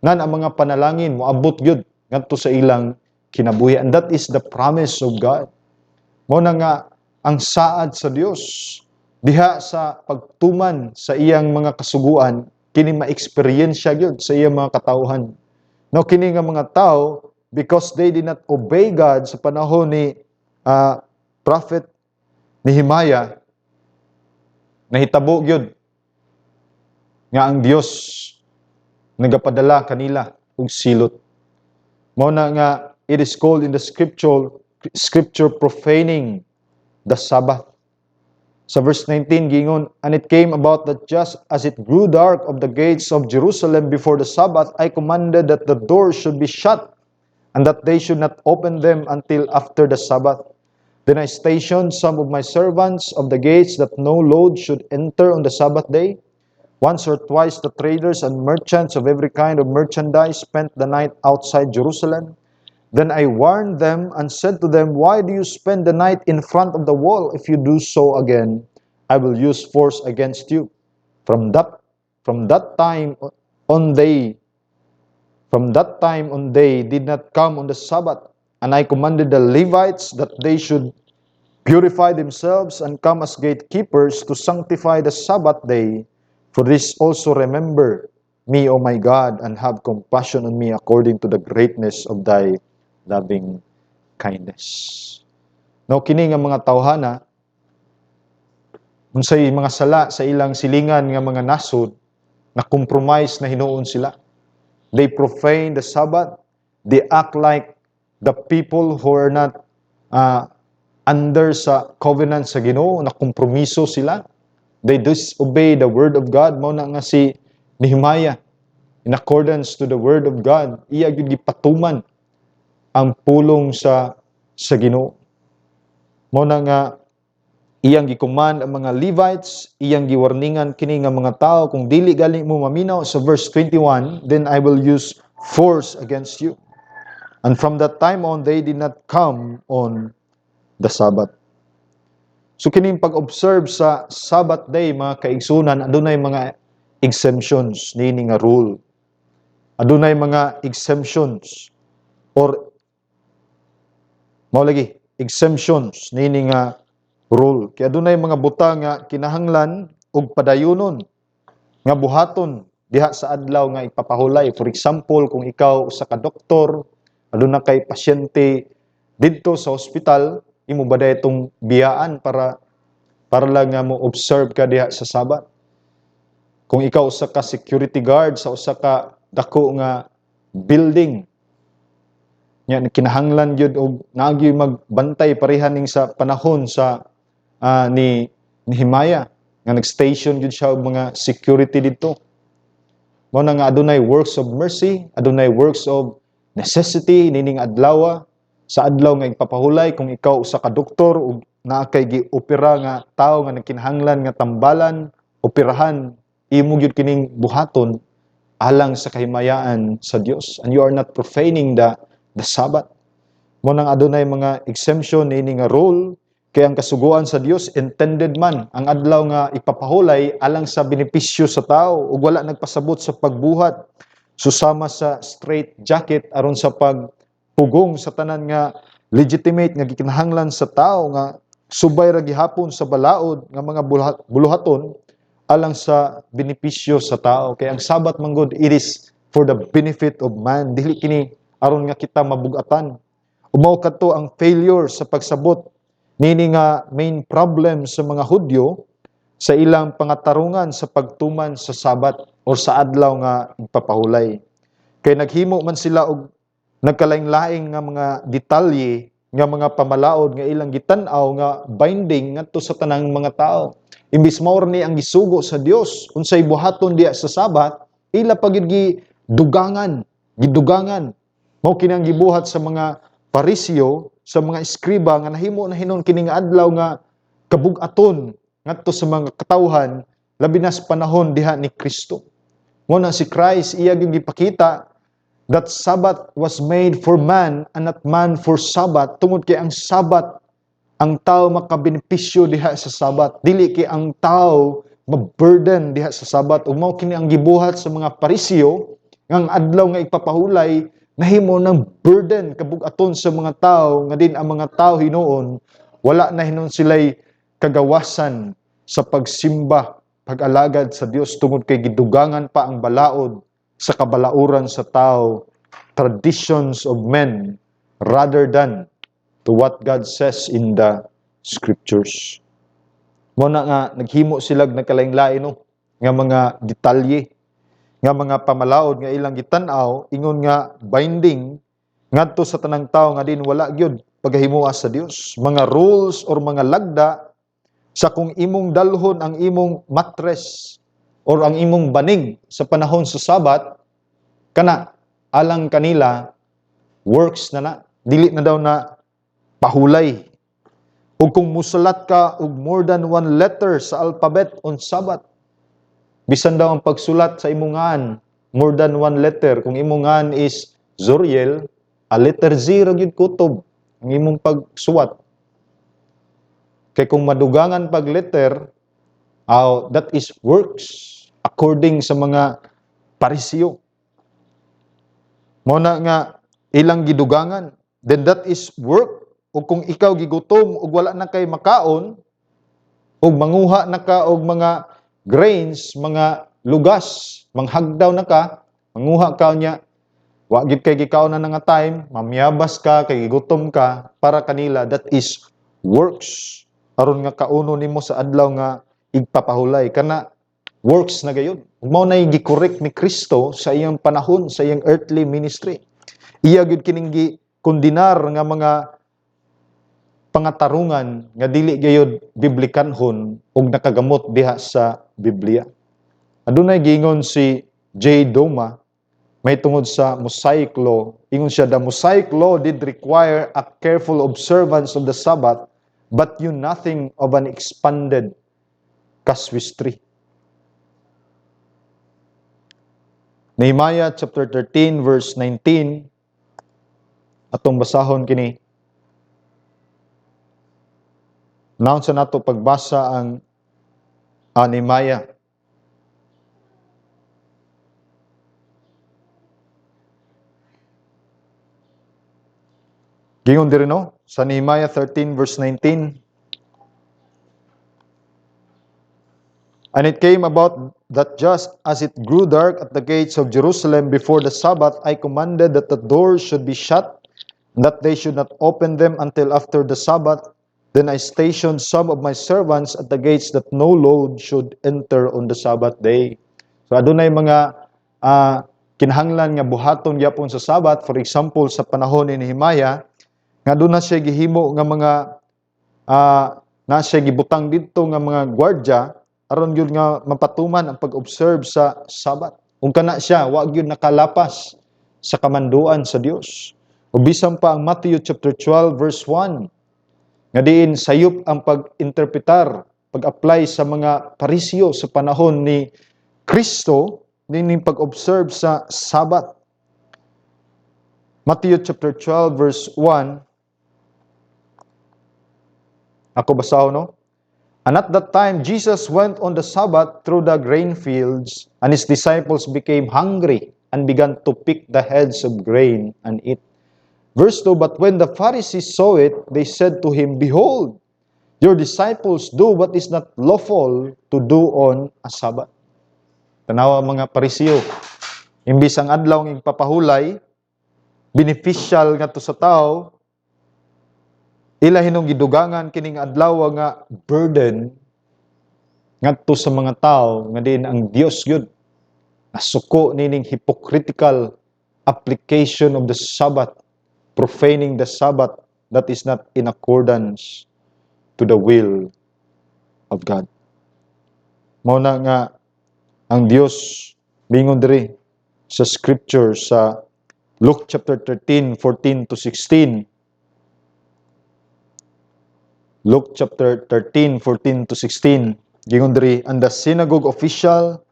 ngan ang mga panalangin moabot gyud ngadto sa ilang kinabuhi. And that is the promise of God. Mo na nga ang saad sa Dios diha sa pagtuman sa iyang mga kasuguan, kini ma-experience gyud sa iyang mga katawhan. No, kini nga mga tao, because they did not obey God sa panahon ni Prophet Nehemiah, nahitabo gyud nga ang Dios nagapadala kanila og silot. Mao na nga it is called in the scripture profaning the Sabbath. Sa verse 19 gingon, and it came about that just as it grew dark of the gates of Jerusalem before the Sabbath, I commanded that the doors should be shut and that they should not open them until after the Sabbath. Then I stationed some of my servants of the gates that no load should enter on the Sabbath day. Once or twice the traders and merchants of every kind of merchandise spent the night outside Jerusalem. Then I warned them and said to them, why do you spend the night in front of the wall? If you do so again, I will use force against you. From that time on they did not come on the Sabbath. And I commanded the Levites that they should purify themselves and come as gatekeepers to sanctify the Sabbath day. For this also remember me, O my God, and have compassion on me according to the greatness of thy loving kindness. No, kini nga mga tawhana, unsay mga sala sa ilang silingan nga mga nasod, na compromise na hinuon sila. They profane the Sabbath. They act like the people who are not under sa covenant sa Ginoo, na kompromiso sila. They disobey the word of God. Mao na nga si Nehemiah, in accordance to the word of God, iya gyud gipatuman ang pulong sa Ginoo. Mao na nga iyang gikuman ang mga Levites, iyang giwarningan kini nga mga tao, kung dili gali mo maminaw sa verse 21, then I will use force against you. And from that time on, they did not come on the Sabbath. So kining pag-observe sa Sabbath day, mga kaigsunan, adunay mga exemptions nini nga rule. Adunay mga exemptions or mao lagi exemptions nini nga rule. Kaya adunay mga butang nga kinahanglan og padayunon nga buhaton diha sa adlaw nga ipapahulay. For example, kung ikaw sa ka doktor, aduna kay pasyente didto sa ospital, imo baday itong biyaan para lang nga mo observe ka diha sa Sabat. Kung ikaw usa ka security guard sa usa ka dako nga building, nya kinahanglan gyud og naagyoy magbantay pareha ning sa panahon sa ni Nehemiah nga nag-station gyud siya og mga security didto. Mao na nga adunay works of mercy, adunay works of necessity nining adlaw. Sa adlaw nga ipapahulay, kung ikaw usa ka doktor ug naa kay gi-opera nga tawo nga nagkinahanglan nga tambalan, operahan, imo gyud kining buhaton alang sa kahimayaan sa Dios, and you are not profaning the Sabbath. Mo nang adunay mga exemption niini nga rule, kay ang kasuguan sa Dios intended man ang adlaw nga ipapahulay alang sa benepisyo sa tao ug wala nagpasabot sa pagbuhat susama sa straight jacket aron sa pagpugong sa tanan nga legitimate nga gikinahanglan sa tao nga subay ra gihapon sa balaod nga mga buluhaton alang sa benepisyo sa tao. Kay ang Sabat manggod, it is for the benefit of man, dili kini aron nga kita mabugatan. Umaw kadto ang failure sa pagsabot nini nga main problem sa mga Hudyo sa ilang pangatarungan sa pagtuman sa Sabat or sa adlaw nga ipapahulay. Kay naghimo man sila og nagkalaing-laing nga mga detalye nga mga pamalaod nga ilang gitan-aw nga binding ngadto sa tanang mga tao. Imbis mao ni ang gisugo sa Dios unsay buhaton diya sa Sabat, ila pagid gidugangan Mao kini ang gibuhat sa mga Pariseo, sa mga eskriba nga nahimo na hinon kining adlaw nga kabug-aton ngadto sa mga katawhan labi na sa panahon diha ni Kristo. Muna si Christ iya gyud gipakita that Sabbath was made for man and not man for Sabbath. Tungod kay ang Sabbath ang tao makabenepisyo diha sa Sabbath. Dili kay ang tao maburden diha sa Sabbath. Ug mao kini ang gibuhat sa mga Pariseo nga ang adlaw nga ipapahulay nahimo ng burden kabug-aton sa mga tao nga din ang mga tao hinuon wala na hinon sila'y kagawasan sa pagsimba, pag-alagad sa Dios tungod kay gidugangan pa ang balaod sa kabalauran sa tao, traditions of men rather than to what God says in the scriptures. Mo na nga naghimo sila nagkalain-lain no nga mga detalye nga mga pamalaod nga ilang gitan-aw ingon nga binding ngadto sa tanang tawo nga din wala gyud paghimuas sa Dios. Mga rules or mga lagda sa kung imong dalhon ang imong mattress or ang imong banig sa panahon sa Sabat kana alang kanila works na dili na daw na pahulay. Ug kung musulat ka og more than one letter sa alphabet on Sabat, bisan daw ang pagsulat sa imongan more than one letter, kung imongan is Zuriel, a letter Z ra gyud kutob ang imong pagsuwat. Kay kung madugangan pag letter, that is works according sa mga Pariseo. Mo na nga ilang gidugangan, then that is work. O kung ikaw gigutom ug wala na kay makaon, ug manguha na ka og mga grains, mga lugas, manghagdaw na ka, manguha ka niya, wa gid kay gikaon na nga time, mamiyabas ka kay gigutom ka, para kanila that is works. Aron nga kauno nimo sa adlaw nga igpapahulay kana works na gayud. Mao nay gi-correct ni Kristo sa iyang panahon, sa iyang earthly ministry. Iya gyud kining gikondinar nga mga pangatarungan nga dili gayud biblikanhon ug nakagamot diha sa Biblia. Adunay giingon si J. Doma may tungod sa Mosaic law. Ingon siya, the Mosaic law did require a careful observance of the Sabbath, but knew nothing of an expanded casuistry. Nehemiah chapter 13 verse 19 atong basahon kini. Naon sa nato pagbasa ang Nehemiah. Gingon diri no sa Nehemiah 13 verse 19. And it came about that just as it grew dark at the gates of Jerusalem before the Sabbath, I commanded that the doors should be shut, and that they should not open them until after the Sabbath. Then I stationed some of my servants at the gates that no load should enter on the Sabbath day. So adunay mga kinahanglan nga buhaton gyapon sa Sabbath. For example, sa panahon ni Nehemiah, nga doon na siya gihimo nga mga na siya gibutang dito nga mga gwardya aron gyud nga mapatuman ang pag-observe sa Sabbath. Ug kana siya wa gyud nakalapas sa kamanduan sa Dios. Ug bisan pa ang Matthew chapter 12 verse 1 nga diin sayop ang pag-interpretar, pag-apply sa mga Pariseo sa panahon ni Kristo dining pag-observe sa Sabbath. Matthew chapter 12 verse 1. Ako basaho no? And at that time Jesus went on the Sabbath through the grain fields, and his disciples became hungry and began to pick the heads of grain and eat. Verse 2, but when the Pharisees saw it, they said to him, behold, your disciples do what is not lawful to do on a Sabbath. Tanawa mga Pariseo, imbis ang adlaw ng papahulay, beneficial nga to sa tao, ila hinong gidugangan kining adlaw nga burden ngadto sa mga tao nga din ang Dios gyud nasuko nining hypocritical application of the Sabbath, profaning the Sabbath that is not in accordance to the will of God. Mao na nga ang Dios mingon diri sa scripture sa Luke chapter 13, 14 to 16. Luke chapter 13, 14 to 16. Gingon diri, and the synagogue official,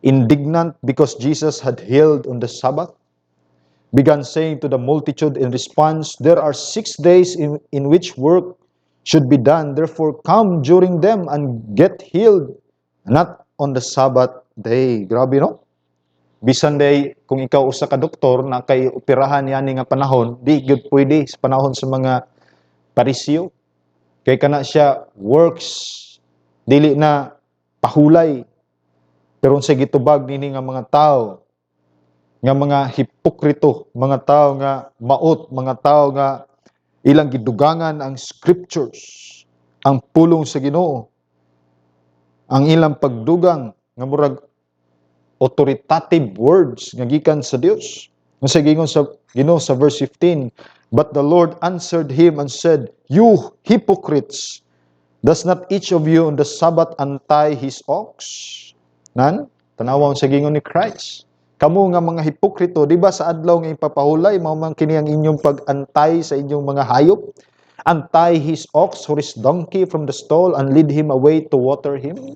indignant because Jesus had healed on the Sabbath, began saying to the multitude in response, there are 6 days in which work should be done. Therefore, come during them and get healed, not on the Sabbath day. Grabe, no? Bisan day, kung ikaw usa ka doktor na kay operahan yani nga panahon, di gyud pwede sa panahon sa mga parisyo. Kay kana siya works, dili na pahulay. Pero sa gitubag nini nga mga tao, nga mga hipokrito, mga tao nga maot, mga tao nga ilang gidugangan ang scriptures, ang pulong sa Ginoo, ang ilang pagdugang nga murag authoritative words nga gikan sa Dios. Sa gingon sa Ginoo sa verse 15, but the Lord answered him and said, you hypocrites, does not each of you on the Sabbath untie his ox? Nan, tanawon sa gingon ni Christ. Kamu nga mga hipokrito, di ba sa adlaw nga ipapahulay, mao man kini ang inyong pag-antay sa inyong mga hayop? Untie his ox or his donkey from the stall and lead him away to water him?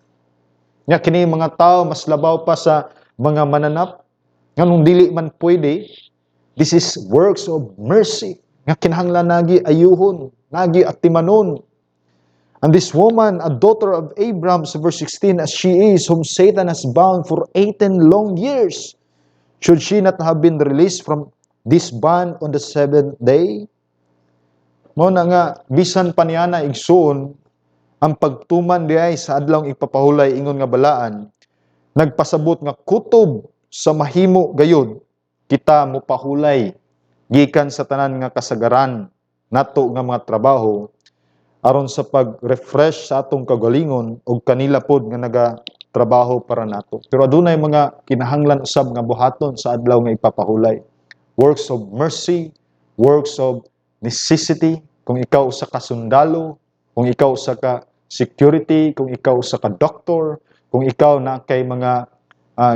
Nga kini mga tao mas labaw pa sa mga mananap, nganong dili man pwede. This is works of mercy. Nga kinahanglan nagi ayuhon, nagi atimanon. And this woman, a daughter of Abraham, verse 16, as she is, whom Satan has bound for 18 long years, should she not have been released from this bond on the 7th day? Mo na nga, bisan pa niya na igsuon, ang pagtuman diay sa adlaw ipapahulay ingon nga balaan, nagpasabot nga kutob sa mahimo gayud, kita mo pahulay, gikan sa tanan nga kasagaran, nato nga mga trabaho, aron sa pag-refresh sa atong kagalingon o kanila pod nga nagatrabaho para nato. Pero adunay mga kinahanglan usab nga buhaton sa adlaw nga ipapahulay. Works of mercy, works of necessity, kung ikaw sa kasundalo, kung ikaw sa ka security, kung ikaw sa ka doktor, kung ikaw na kay mga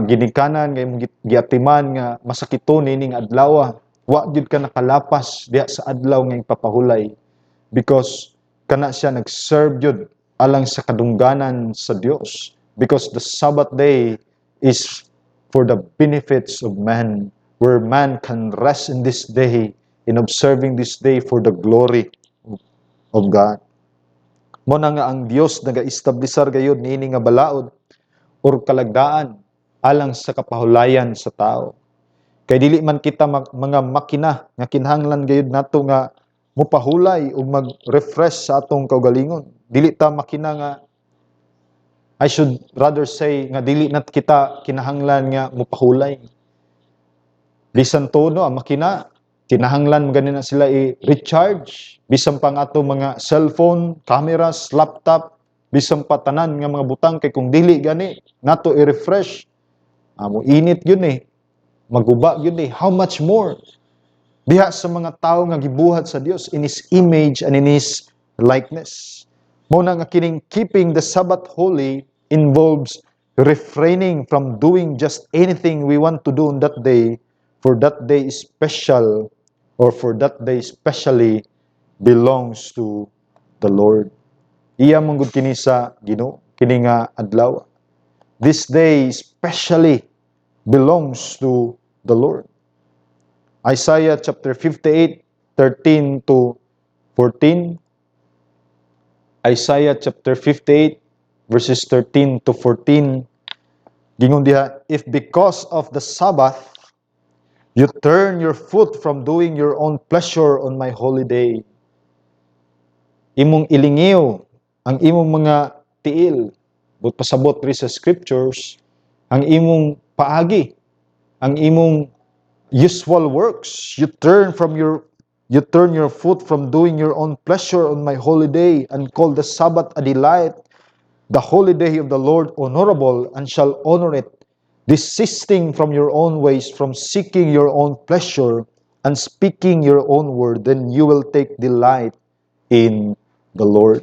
ginikanan, ngay giatiman nga masakito nining adlaw, wa gyud ka nakalapas diha sa adlaw nga ipapahulay because kana siya nag-serve yun alang sa kadungganan sa Dios. Because the Sabbath day is for the benefits of man, where man can rest in this day, in observing this day for the glory of God. Mo na nga ang Dios naga-establisar gayud niini nga balaod or kalagdaan alang sa kapahulayan sa tao. Kay dili man kita mga makina nga kinahanglan gayud nato nga mupahulay o mag-refresh sa atong kaugalingon. Dili ta makina nga, I should rather say nga dili nat kita kinahanglan nga mupahulay. Bisan todo ang makina, kinahanglan ganin na sila i-recharge. Bisan pang ato mga cellphone, cameras, laptop, bisan pa tanan nga mga butang kay kung dili gani nato i-refresh. Mo init yun maguba yun how much more diha sa mga tao nga gibuhat sa Dios in His image and in His likeness. Muna nga kining keeping the Sabbath holy involves refraining from doing just anything we want to do on that day, for that day is special, or for that day specially belongs to the Lord. Iya manggod kini sa Ginoo, kini nga adlaw. This day especially belongs to the Lord. Isaiah chapter 58, 13 to 14. Isaiah chapter 58, verses 13 to 14. Gingon diha, if because of the Sabbath, you turn your foot from doing your own pleasure on my holy day, imong ilingiw ang imong mga tiil, but pasabot ri sa scriptures, ang imong paagi, ang imong usual works. You turn your foot from doing your own pleasure on my holy day, and call the Sabbath a delight, the holy day of the Lord honorable, and shall honor it, desisting from your own ways, from seeking your own pleasure, and speaking your own word, then you will take delight in the Lord.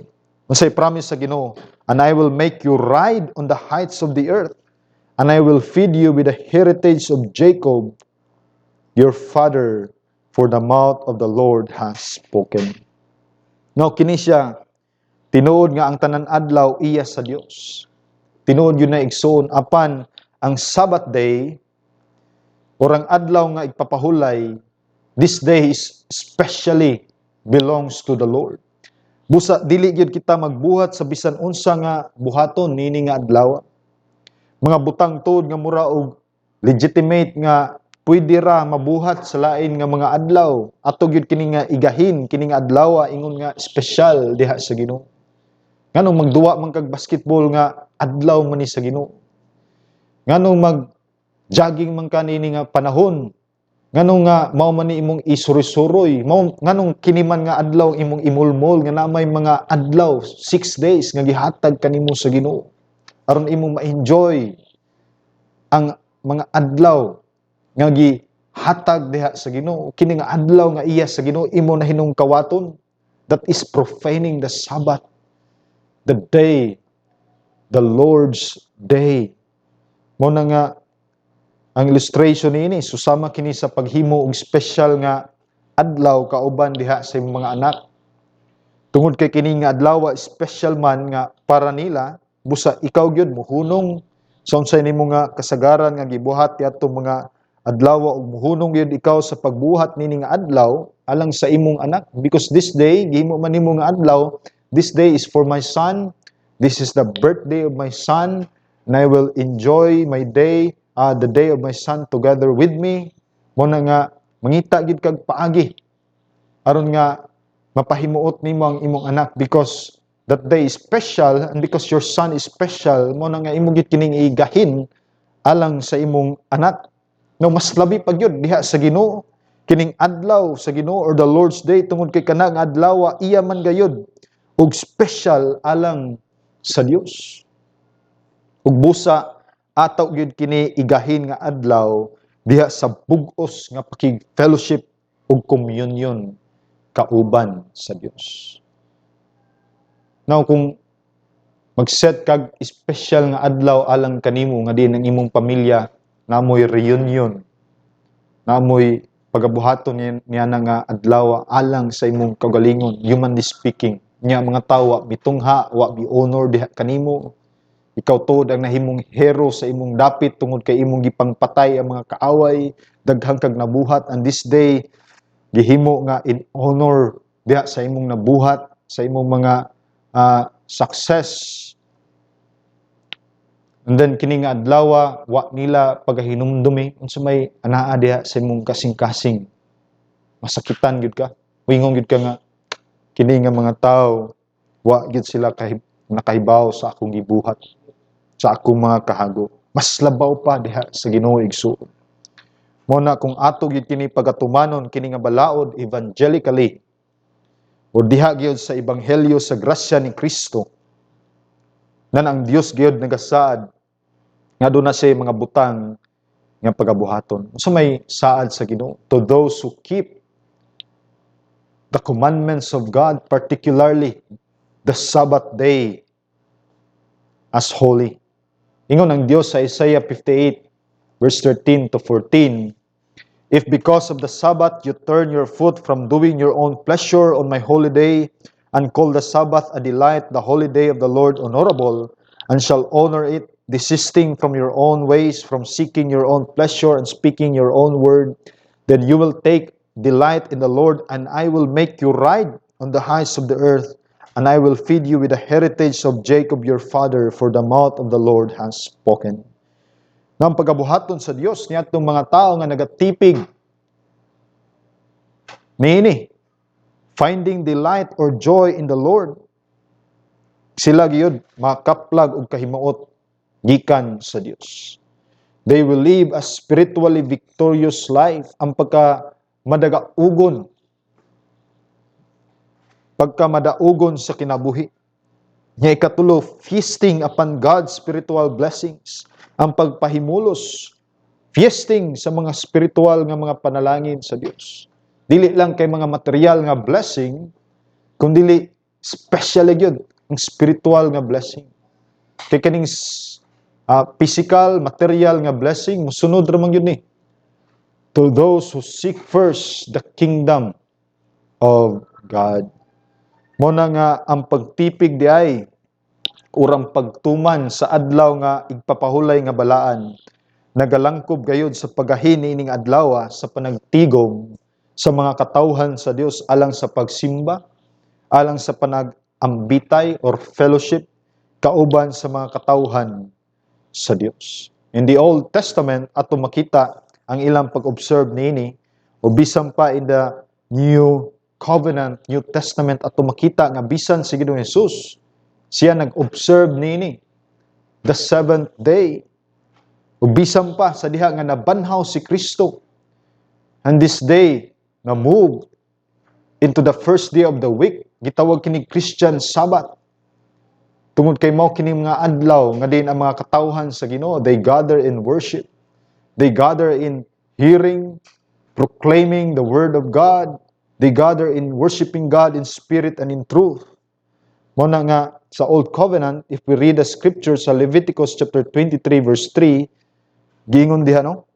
Masay promise sa Ginoo, and I will make you ride on the heights of the earth, and I will feed you with the heritage of Jacob. your father, for the mouth of the Lord has spoken. No, kini siya, tinuod nga ang tanan adlaw iya sa Dios. Tinuod yun na igsoon apan ang Sabbath day, orang adlaw nga igpapahulay, this day is especially belongs to the Lord. Busa, dili gyud kita magbuhat sa bisan unsa nga buhaton nini nga adlaw. Mga butang tuod nga mura og legitimate nga pwede ra mabuhat sa lain nga mga adlaw. Ato gyud kini nga igahin, kini nga adlaw ingon nga espesyal diha sa Ginoo. Nganong magduwa man kag basketball nga adlaw man ni sa Ginoo. Nganong mag-jogging man kanini nga panahon. Nganong nga mao man ni imong isuroy-suroy. Nganong kiniman nga adlaw imong imulmol nga namay mga adlaw 6 days nga gihatag kanimo sa Ginoo. Aron imong ma-enjoy ang mga adlaw nga gihatag diha sa Ginoo. Kini nga adlaw nga iya sa Ginoo imo na hinungkawaton. That is profaning the Sabbath. The day, the Lord's day. Mo na nga ang illustration niini susama kini sa paghimo og special nga adlaw kauban diha sa imong mga anak. Tungod kay kini nga adlaw special man nga para nila, busa ikaw gyud mohunong sa unsay nimo nga kasagaran nga gibuhat adto mga adlaw ug mohunong gyud ikaw sa pagbuhat nini nga adlaw alang sa imong anak, because this day gihimo man nimo nga adlaw, this day is for my son, this is the birthday of my son, and I will enjoy my day, the day of my son together with me. Mo na nga mangita gid kag paagi aron nga mapahimuot nimo ang imong anak, because that day is special, and because your son is special, mo na nga imo gid kining igahin alang sa imong anak. No, mas labi pa gyud diha sa Ginoo kining adlaw sa Ginoo or the Lord's day, tungod kay kana nga adlaw iya man gayud ug special alang sa Dios. Ug busa ataw gyud kini igahin nga adlaw diha sa bug-os nga pakig-fellowship ug communion kauban sa Dios. Now kung mag-set kag special nga adlaw alang kanimo nga din ang imong pamilya, namoy reunion, namoy pagabuhaton niya na nga adlaw alang sa imong kaugalingon, humanly speaking, niya mga tawo mitungha wa bi honor diha kanimo. Ikaw tuod ang nahimong hero sa imong dapit tungod kay imong gipangpatay ang mga kaaway, daghang kag nabuhat, and this day gihimo nga in honor diha sa imong nabuhat, sa imong mga success. And then kini nga adlaw wa nila pagahinumdumi unsa may anaa diha sa imong kasing-kasing. Masakitan gid ka. Wingon gid ka nga kini nga mga tawo wa gid sila nakahibaw sa akong gibuhat, sa akong mga kahago. Mas labaw pa diha sa Ginoo igsoon. Mo na kung ato gid kini pagatumanon kini nga balaod evangelically o diha gyud sa ebanghelyo sa grasya ni Kristo, nan ang Dios gyud nagasaad nga doon na siya mga butang nga pagabuhaton. So may saad sa Ginoo, to those who keep the commandments of God, particularly the Sabbath day as holy. Ingon ang Dios sa Isaiah 58 verse 13 to 14, if because of the Sabbath you turn your foot from doing your own pleasure on my holy day, and call the Sabbath a delight, the holy day of the Lord honorable, and shall honor it, desisting from your own ways, from seeking your own pleasure and speaking your own word, then you will take delight in the Lord, and I will make you ride on the heights of the earth, and I will feed you with the heritage of Jacob your father, for the mouth of the Lord has spoken. Nga ang pagabuhaton sa Dios niya itong mga tao nga nagatipig niini, finding delight or joy in the Lord, sila gyud makaplag og kahimuot gikan sa Dios. They will live a spiritually victorious life. Ang pagkamadaugon sa kinabuhi. Nya ikatulo, feasting upon God's spiritual blessings. Ang pagpahimulos, feasting sa mga spiritual nga mga panalangin sa Dios. Dili lang kay mga material nga blessing, kundi special gyud ang spiritual nga blessing. Kay kaning physical, material nga blessing, musunod ra man yun ni. to those who seek first the kingdom of God. Mo na nga ang pagtipig di ay urang pagtuman sa adlaw nga igpapahulay nga balaan. Nagalangkob gayud sa pagahini ning adlaw sa panagtigom sa mga katawhan sa Dios alang sa pagsimba, alang sa panagambitay or fellowship kauban sa mga katawhan sa Dios. In the Old Testament ato makita ang ilang pag-observe niini o bisan pa in the New Covenant, New Testament ato makita nga bisan si Ginoong Hesus siya nag-observe niini the seventh day. O bisan pa sa diha nga nabanhaw si Kristo. And this day na move into the first day of the week, gitawag kini Christian Sabbath. Tungod kay mao kini mga adlaw nga din ang mga katawhan sa Ginoo, they gather in worship. They gather in hearing, proclaiming the word of God. They gather in worshiping God in spirit and in truth. Mo na nga sa Old Covenant, if we read the scripture sa Leviticus chapter 23 verse 3, giingon diha no?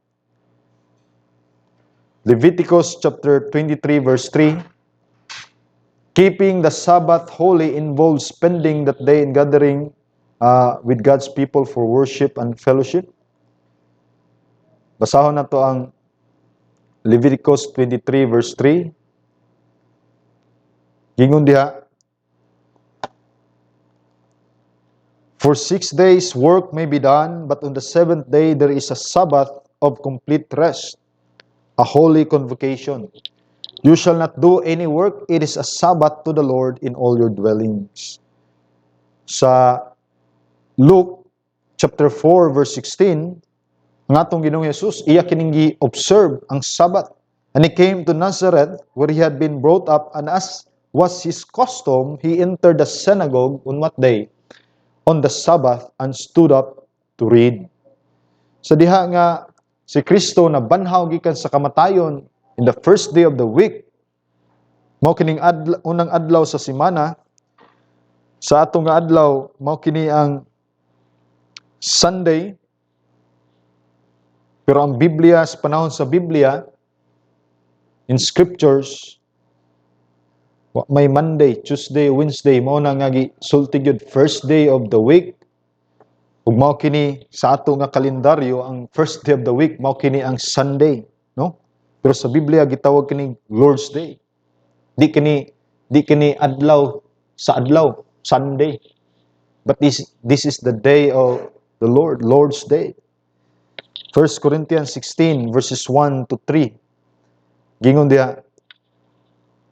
Leviticus chapter 23 verse 3, keeping the Sabbath holy involves spending that day in gathering with God's people for worship and fellowship. Basahon na to ang Leviticus 23 verse 3. Gingon diha, for 6 days work may be done, but on the seventh day there is a Sabbath of complete rest, a holy convocation. You shall not do any work, it is a Sabbath to the Lord in all your dwellings. Sa Luke chapter 4 verse 16, ang atong Ginoong Hesus, iya kining observe ang Sabbath. And he came to Nazareth, where he had been brought up, and as was his custom, he entered the synagogue on what day? On the Sabbath, and stood up to read. Sa diha nga si Kristo na banhaw gikan sa kamatayon in the first day of the week, mao kining unang adlaw sa semana, sa atong nga adlaw mao kini ang Sunday. Pero ang Biblia, sa panahon sa Biblia, in scriptures, may Monday, Tuesday, Wednesday, mao na nga gisulti gyud first day of the week. Ug mao kini sa ato nga kalendaryo, ang first day of the week mao kini ang Sunday, no? Pero sa Biblia gitawag kini Lord's Day. Di kini adlaw sa adlaw, Sunday. But this is the day of the Lord, Lord's Day. 1 Corinthians 16 verses 1 to 3. Gingon diha,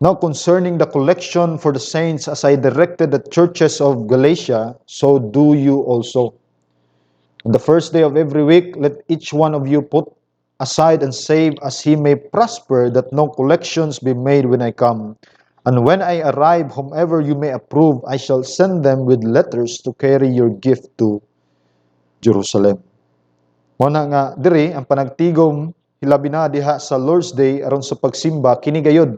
now concerning the collection for the saints, as I directed the churches of Galatia, so do you also. On the first day of every week, let each one of you put aside and save as he may prosper, that no collections be made when I come. And when I arrive, whomever you may approve, I shall send them with letters to carry your gift to Jerusalem. Muna nga diri ang panagtigom hilabi na diha sa Lord's Day aron sa pagsimba kini gayud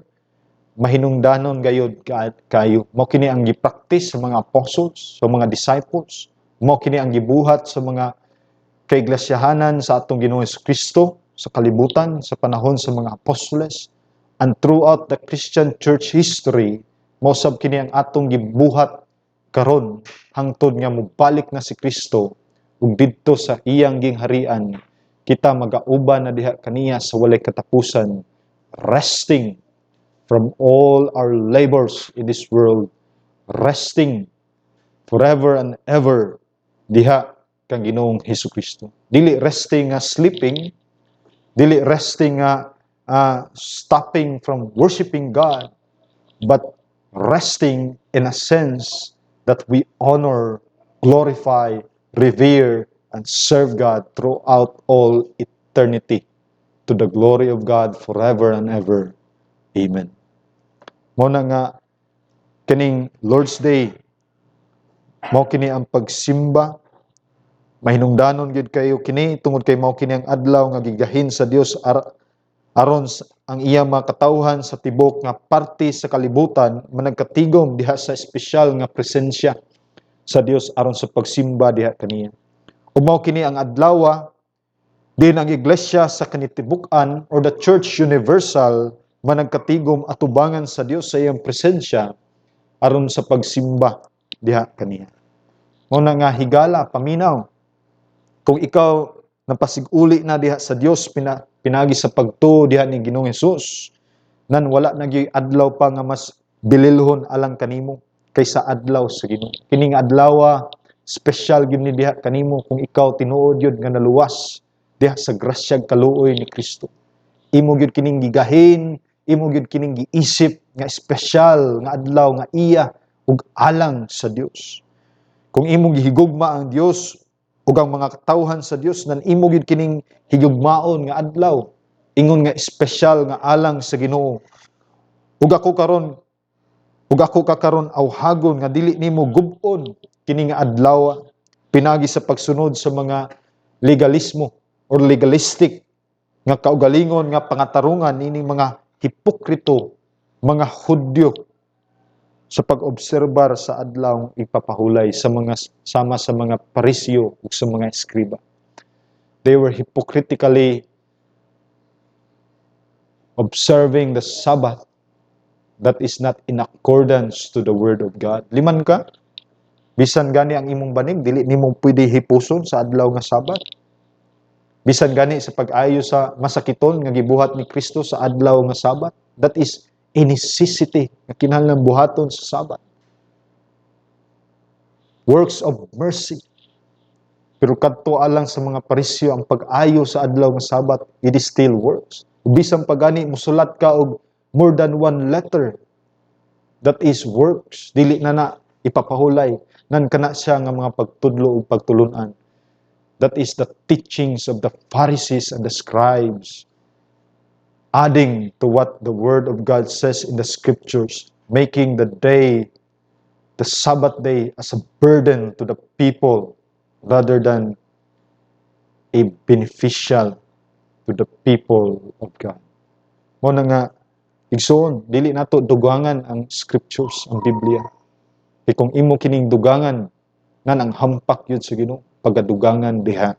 mahinungdanon gayud kayo. Mao kini ang gipractice sa mga apostles, sa mga disciples. Mao kini ang gibuhat sa mga kaiglesiyahanan sa atong Ginoong Kristo sa kalibutan sa panahon sa mga apostoles. And throughout the Christian church history, mao sab kini ang atong gibuhat karon hangtod nga mubalik na si Kristo ug didto sa iyang gingharian kita magauban na diha kaniya sa walay katapusan, resting from all our labors in this world, resting forever and ever diha kang Ginoong Hesukristo. Dili resting nga sleeping, dili resting nga stopping from worshiping God, but resting in a sense that we honor, glorify, revere, and serve God throughout all eternity to the glory of God forever and ever. Amen. Mao na nga kining Lord's Day, mao kini ang pagsimba, mahinungdanon gyud kayo kini tungod kay mao kini ang adlaw nga gigahin sa Dios aron ang iyang mga katawhan sa tibok nga parte sa kalibutan managkatigom diha sa espesyal nga presensya sa Dios aron sa pagsimba diha kaniya. Ug mao kini ang adlaw Din ang iglesia sa kanitibukan or the church universal managkatigom atubangan sa Dios sa iyang presensya aron sa pagsimba diha kaniya. Muna nga higala, paminaw. Kung ikaw napasiguli na diha sa Dios pinagi sa pagtuo diha ni Ginoong Hesus, nan wala nagyoy adlaw pa nga mas bililhon alang kanimo kaysa adlaw sa Ginoo. Kining adlaw special gyud ni diha kanimo kung ikaw tinuod yun nga naluwas diha sa grasyag kaluoy ni Kristo. Imo gyud kining gigahin, imo gyud kining giisip nga special nga adlaw nga iya ug alang sa Dios. Kung imo gihigugma ang Dios ug ang mga katawhan sa Dios nan imo gyud kining higugmaon nga adlaw, ingon nga special nga alang sa Ginoo. Ug ako kakaron awhagon nga dili nimo gub-on kini nga adlaw pinagi sa pagsunod sa mga legalismo or legalistic nga kaugalingon nga pangatarungan nining mga hipokrito, mga Hudyo sa pag-obserbar sa adlaw ipapahulay sa mga sama sa mga parisyo ug sa mga eskriba. They were hypocritically observing the Sabbath that is not in accordance to the Word of God. Liman ka, bisan gani ang imong banig, dili nimo pwede hipuson sa adlaw nga Sabbath. Bisan gani sa pag-ayo sa masakiton nga gibuhat ni Kristo sa adlaw nga Sabbath, that is a necessity nga kinahanglan buhaton sa Sabbath. Works of mercy. Pero kadto alang sa mga parisyo ang pag-ayo sa adlaw nga Sabbath, it is still works. Bisan pa gani musulat ka og more than one letter, that is works. Dili na ipapahulay nan kana siya nga mga pagtudlo ug pagtulunan. That is the teachings of the Pharisees and the scribes, adding to what the Word of God says in the Scriptures, making the Sabbath day, as a burden to the people rather than a beneficial to the people of God. Mo na nga, igsoon, dili nato dugangan ang Scriptures, ang Biblia. Kung imo kining dugangan, nan ang hampak yun sa Ginoo, pagadugangan diha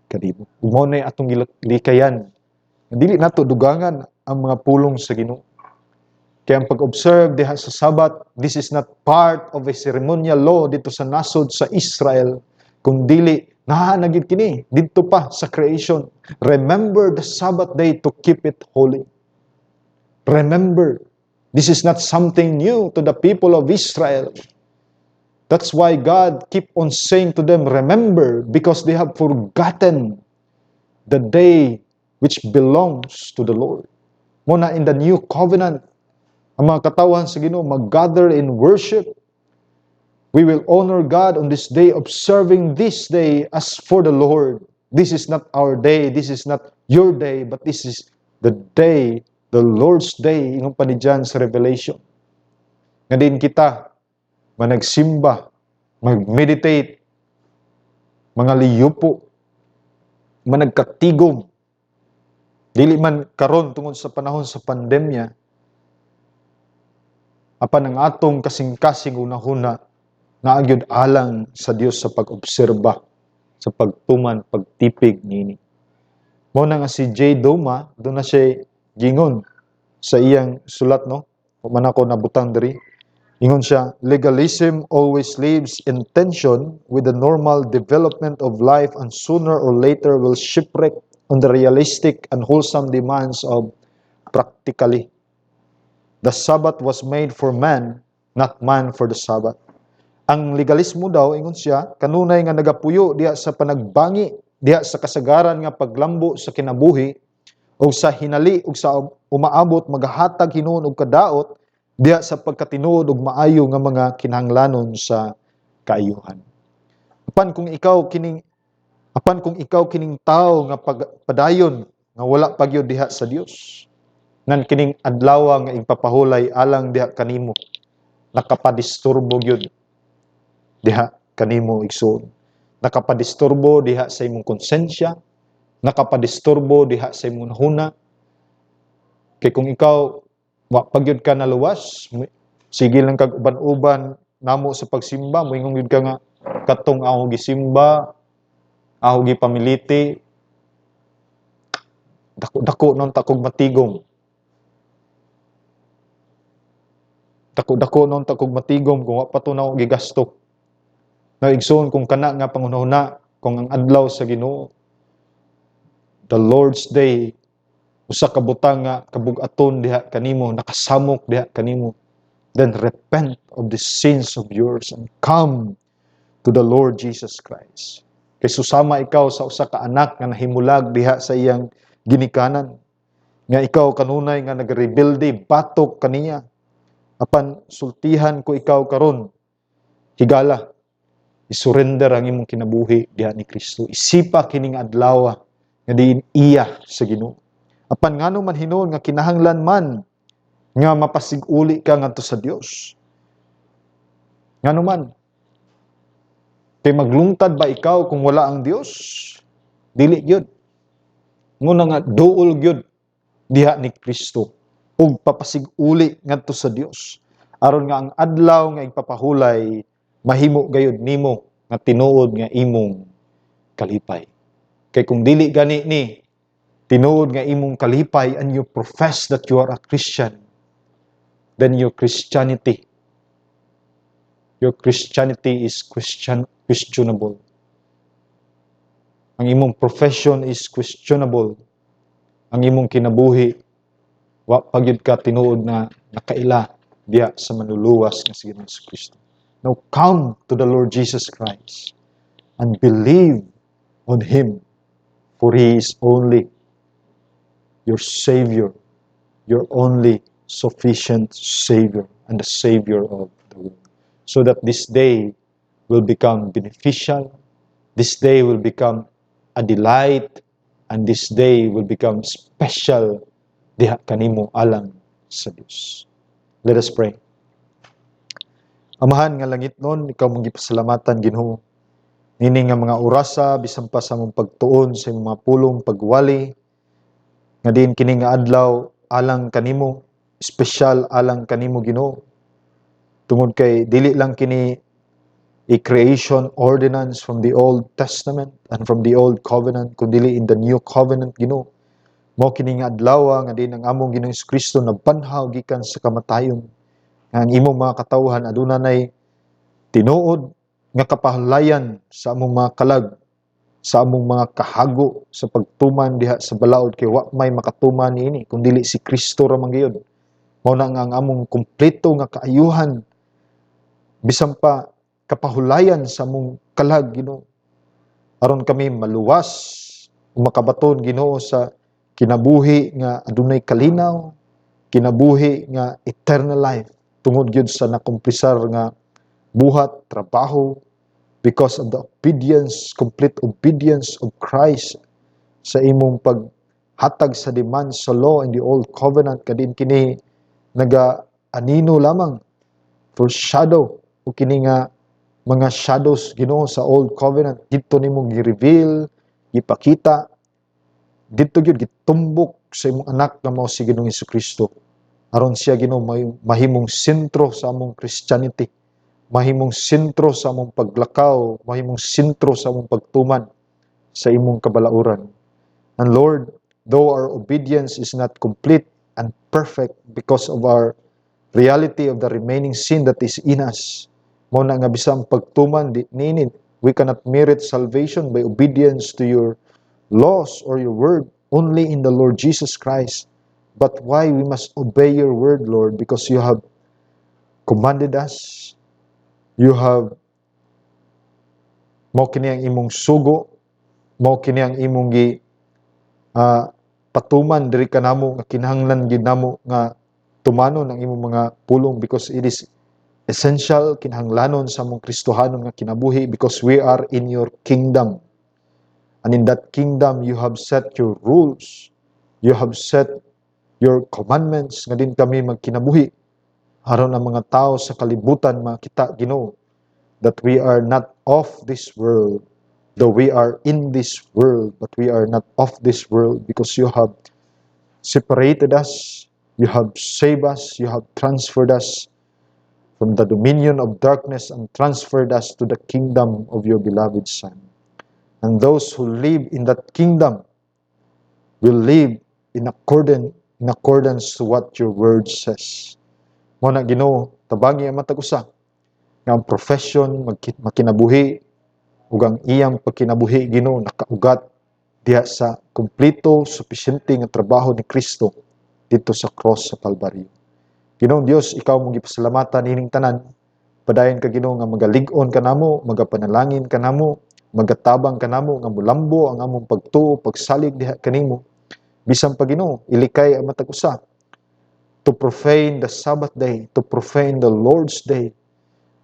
kadimo. Mo na atong likayan. Dili nato dugangan ang mga pulong sa Ginoo. Kaya ang pag-observe diha sa Sabbath, this is not part of a ceremonial law dito sa nasod sa Israel, kung dili nahanagid kini dito pa sa creation. Remember the Sabbath day to keep it holy. Remember, this is not something new to the people of Israel. That's why God keep on saying to them, remember, because they have forgotten the day which belongs to the Lord. Muna in the new covenant, ang mga katawan sa Ginoo mag-gather in worship. We will honor God on this day, observing this day as for the Lord. This is not our day, this is not your day, but this is the day, the Lord's day, ingon pa ni John sa Revelation. Nga din kita, managsimba, mag-meditate, mga liyupo, managkatigom. Dili man karon tungod sa panahon sa pandemya, apan ang atong kasing-kasing unahuna na agyud alang sa Dios sa pag-obserba, sa pagtuman, pagtipig nini. Mao na nga si J. Doma, doon na siya gingon sa iyang sulat, no? Man ako nabutang diri. Ingon siya, legalism always lives in tension with the normal development of life and sooner or later will shipwreck on the realistic and wholesome demands of practically. The Sabbath was made for man, not man for the Sabbath. Ang legalismo daw, ingon siya, kanunay nga nagapuyo diha sa panagbangi, diha sa kasagaran nga paglambo sa kinabuhi, o sa hinali, o sa umaabot, magahatag hinuon og kadaot, diha sa pagkatinuod og maayo nga mga kinahanglanon sa kaayuhan. Apan kung ikaw kining tao nga padayon nga wala pagyud diha sa Dios, nan kining adlaw nga ipapahulay alang diha kanimo, nakapadisturbo gyud diha kanimo igsoon. Nakapadisturbo diha sa imong konsensya, nakapadisturbo diha sa imong nahuna. Kay kung ikaw wa pagyud ka naluwas, sige lang kag uban-uban namo sa pagsimba, moingon gyud ka nga katong ako gisimba, ako gipamiliti, Dako-dako nun takog matigom. Dako-dako nun takog matigom kung wa pa to na ako gigasto. Naigsoon kung kana nga pangunahuna, kung ang adlaw sa Ginoo, the Lord's Day, usa ka butang nga kabug-aton diha kanimo, nakasamok diha kanimo, then repent of the sins of yours and come to the Lord Jesus Christ. Kay susama ikaw sa usa ka anak nga nahimulag diha sa iyang ginikanan, nga ikaw kanunay nga nagrebelde batok kaniya, apan sultihan ko ikaw karon, higala, isurrender ang imong kinabuhi diha ni Kristo. Isipa kining adlaw nga diin iya sa Ginoo. Apan ngano man hinuon nga kinahanglan man nga mapasig-uli ka ngadto sa Dios. Ngano man, kay maglungtad ba ikaw kung wala ang Dios? Dili gyud. Nguna nga duol gyud diha ni Kristo ug papasig-uli ngadto sa Dios. Aron nga ang adlaw nga igpapahulay mahimo gayud nimo nga tinuod nga imong kalipay. Kay kung dili gani ni tinuod nga imong kalipay and you profess that you are a Christian, then your Christianity is questionable. Ang imong profession is questionable. Ang imong kinabuhi, wa pagyud ka tinuod na nakaila diya sa manluluwas nga si Ginoong Kristo. Now come to the Lord Jesus Christ and believe on Him, for He is only your Savior, your only sufficient Savior, and the Savior of the world. So that this day will become beneficial, this day will become a delight, and this day will become special diha kanimo alang sa Dios. Let us pray. Amahan nga langit nun, ikaw mong gipasalamatan Ginoo. Nini nga mga orasa, bisan pa sa mong pagtuon sa mga pulong pagwali, nga din kini nga adlaw alang kanimo, special alang kanimo Ginoo. Tungod kay dili lang kini a creation ordinance from the Old Testament and from the Old Covenant, kundi in the New Covenant Ginoo. Mao kini nga adlaw nga din ang among Ginoong Kristo nagbanhaw gikan sa kamatayon. Ang imong mga katawhan aduna nay tinuod nga kapahulayan sa among mga kalag, sa among mga kahago sa pagtuman diha sa balaod, kay wa may makatuman niini kundi si Kristo ra man gyud. Mao na nga ang among kumpleto nga kaayuhan, bisan pa kapahulayan sa among kalag Ginoo, aron kami maluwas ug makabaton Ginoo sa kinabuhi nga adunay kalinaw, kinabuhi nga eternal life, tungod gyud sa nakumplisar nga buhat, trabaho, because of the obedience, complete obedience of Christ sa imong paghatag sa demands sa law in the Old Covenant, kadin kini naga-anino lamang, foreshadow, o kini nga mga shadows Ginoo sa Old Covenant, dito nimo gi-reveal, ipakita, dito gyud gitumbok sa imong anak nga mao si Ginoong Hesukristo, aron siya Ginoo mahimong sentro sa among Christianity, mahimong sentro sa among paglakaw, mahimong sentro sa among pagtuman sa imong kabalauran. And Lord, though our obedience is not complete and perfect because of our reality of the remaining sin that is in us, mao na nga bisang pagtuman di ninid, we cannot merit salvation by obedience to your laws or your word, only in the Lord Jesus Christ. But why we must obey your word, Lord? Because you have commanded us, you have mao kini ang imong sugo, mao kini ang imong patuman diri kanamo nga kinahanglan gid namo nga tumanon ang imong mga pulong, because it is essential, kinahanglanon sa among Kristohanon nga kinabuhi, because we are in your kingdom. And in that kingdom, you have set your rules. You have set your commandments nga din kami magkinabuhi. Aron ang mga tao sa kalibutan makita Ginoo that we are not of this world. Though we are in this world, but we are not of this world, because you have separated us, you have saved us, you have transferred us from the dominion of darkness and transferred us to the kingdom of your beloved Son. And those who live in that kingdom will live in accordance to what your word says. Mo na Ginoo, tabagi ang matag usa nga ang profession makinabuhi ug ang iyang pagkinabuhi Ginoo nakaugat diha sa kumplito, sufisyente nga trabaho ni Kristo dito sa cross sa Kalbaryo. Ginoong Dios, ikaw mong gipasalamatan ining tanan. Padayon ka Ginoo nga magalig-on kanamo, magapanalangin kanamo, magatabang kanamo nga mulambo ang among pagtuo, pagsalig diha kanimo. Bisan pa Ginoo, ilikay ang matag usa to profane the Sabbath day, to profane the Lord's day.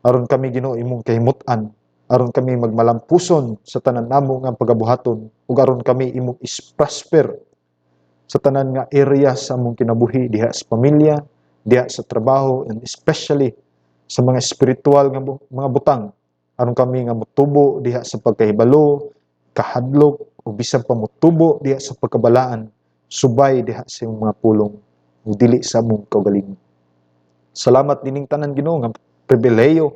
Aron kami Ginoo imong kahimut-an, aron kami magmalampuson sa tanan namo nga pagabuhaton, ug aron kami imong prosper sa tanan nga area sa among kinabuhi diha sa pamilya, diha sa trabaho, and especially sa mga espiritual nga mga butang, aron kami nga motubo diha sa pagkahibalo, kahadlok, o bisan pa motubo diha sa pagkabalaan, subay diha sa imong mga pulong, ug dili sa among kaugalingon. Salamat dining tanan Ginoo nga pribileyo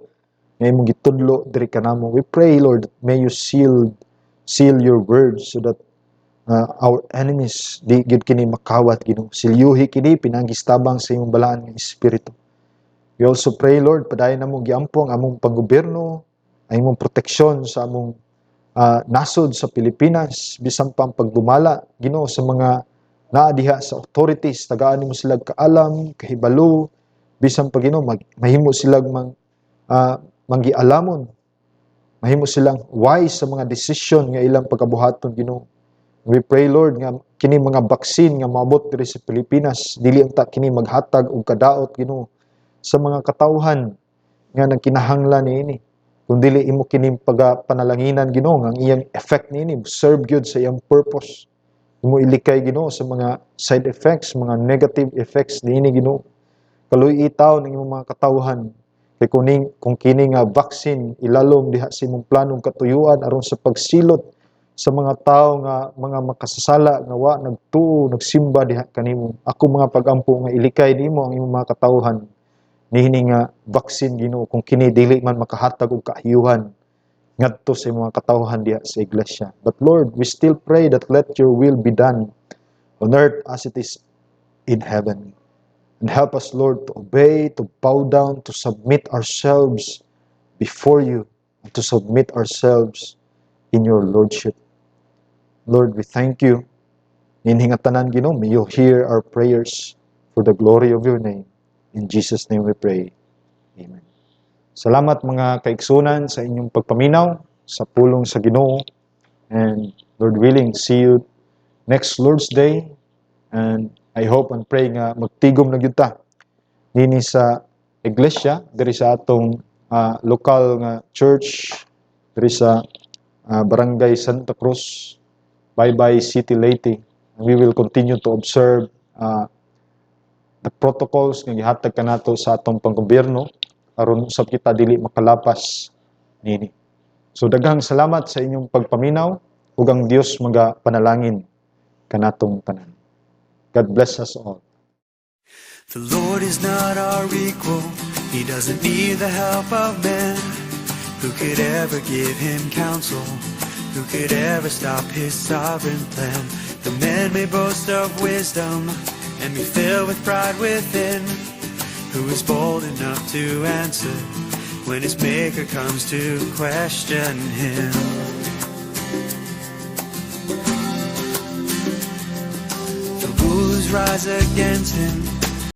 nga imong gitudlo diri kanamo. We pray Lord that may you seal your word so that our enemies di gid kini makawat Ginoo. Silyuhi kini pinanggistabang sa imong balaan nga espiritu. We also pray Lord padayon namo giampo ang among panggobyerno, ang imong proteksyon sa among nasod sa Pilipinas, bisan pa ang pagdumala Ginoo sa mga naa diha sa authorities, tagaan nimo sila kaalam, kahibalo, bisan pa Ginoo mahimo silang manggialamon, mahimo silang wise sa mga decision nga ilang pagkabuhaton Ginoo. We pray Lord nga kini mga baksin nga maabot diri sa Pilipinas dili unta kini maghatag og kadaot Ginoo sa mga katawhan nga nagkinahanglan niini, kundi imo kini pagapanalanginanan Ginoo nga ang iyang effect niini serve gyud sa iyang purpose. Imo ilikay Ginoo sa mga side effects, mga negative effects niini Ginoo. Kaluy itaw ng imong mga katawhan kay kung kini nga vaccine ilalom diha sa imong planong katuyuan aron sa pagsilot sa mga tao nga mga makasasala nga wa nagtuo nagsimba diha kanimo. Ako mga pagampo nga ilikay nimo ang imong mga katawhan niini nga vaccine Ginoo kung kini dili man makahatag og kaayuhan ngadto sa mga katawhan diha sa iglesia. But Lord, we still pray that let your will be done on earth as it is in heaven. And help us, Lord, to obey, to bow down, to submit ourselves before you, and to submit ourselves in your Lordship. Lord, we thank you. Ninhingatanan Ginoo, may you hear our prayers for the glory of your name. In Jesus' name we pray. Amen. Salamat mga kaigsunan sa inyong pagpaminaw sa pulong sa Ginoo. And Lord willing, see you next Lord's Day. And I hope and pray nga magtigom na gyud ta dinhi sa iglesia diri sa atong lokal nga church diri sa Barangay Santa Cruz, Baybay City, Leyte. And we will continue to observe the protocols nga gihatag kanato sa atong panggobyerno aron usab kita dili makalapas nini. So daghang salamat sa inyong pagpaminaw ug ang Dios magapanalangin kanatong tanan. God bless us all. The Lord is not our equal. He doesn't need the help of men. Who could ever give him counsel? Who could ever stop his sovereign plan? The man may boast of wisdom and be filled with pride within. Who is bold enough to answer when his maker comes to question him? The rulers rise against him,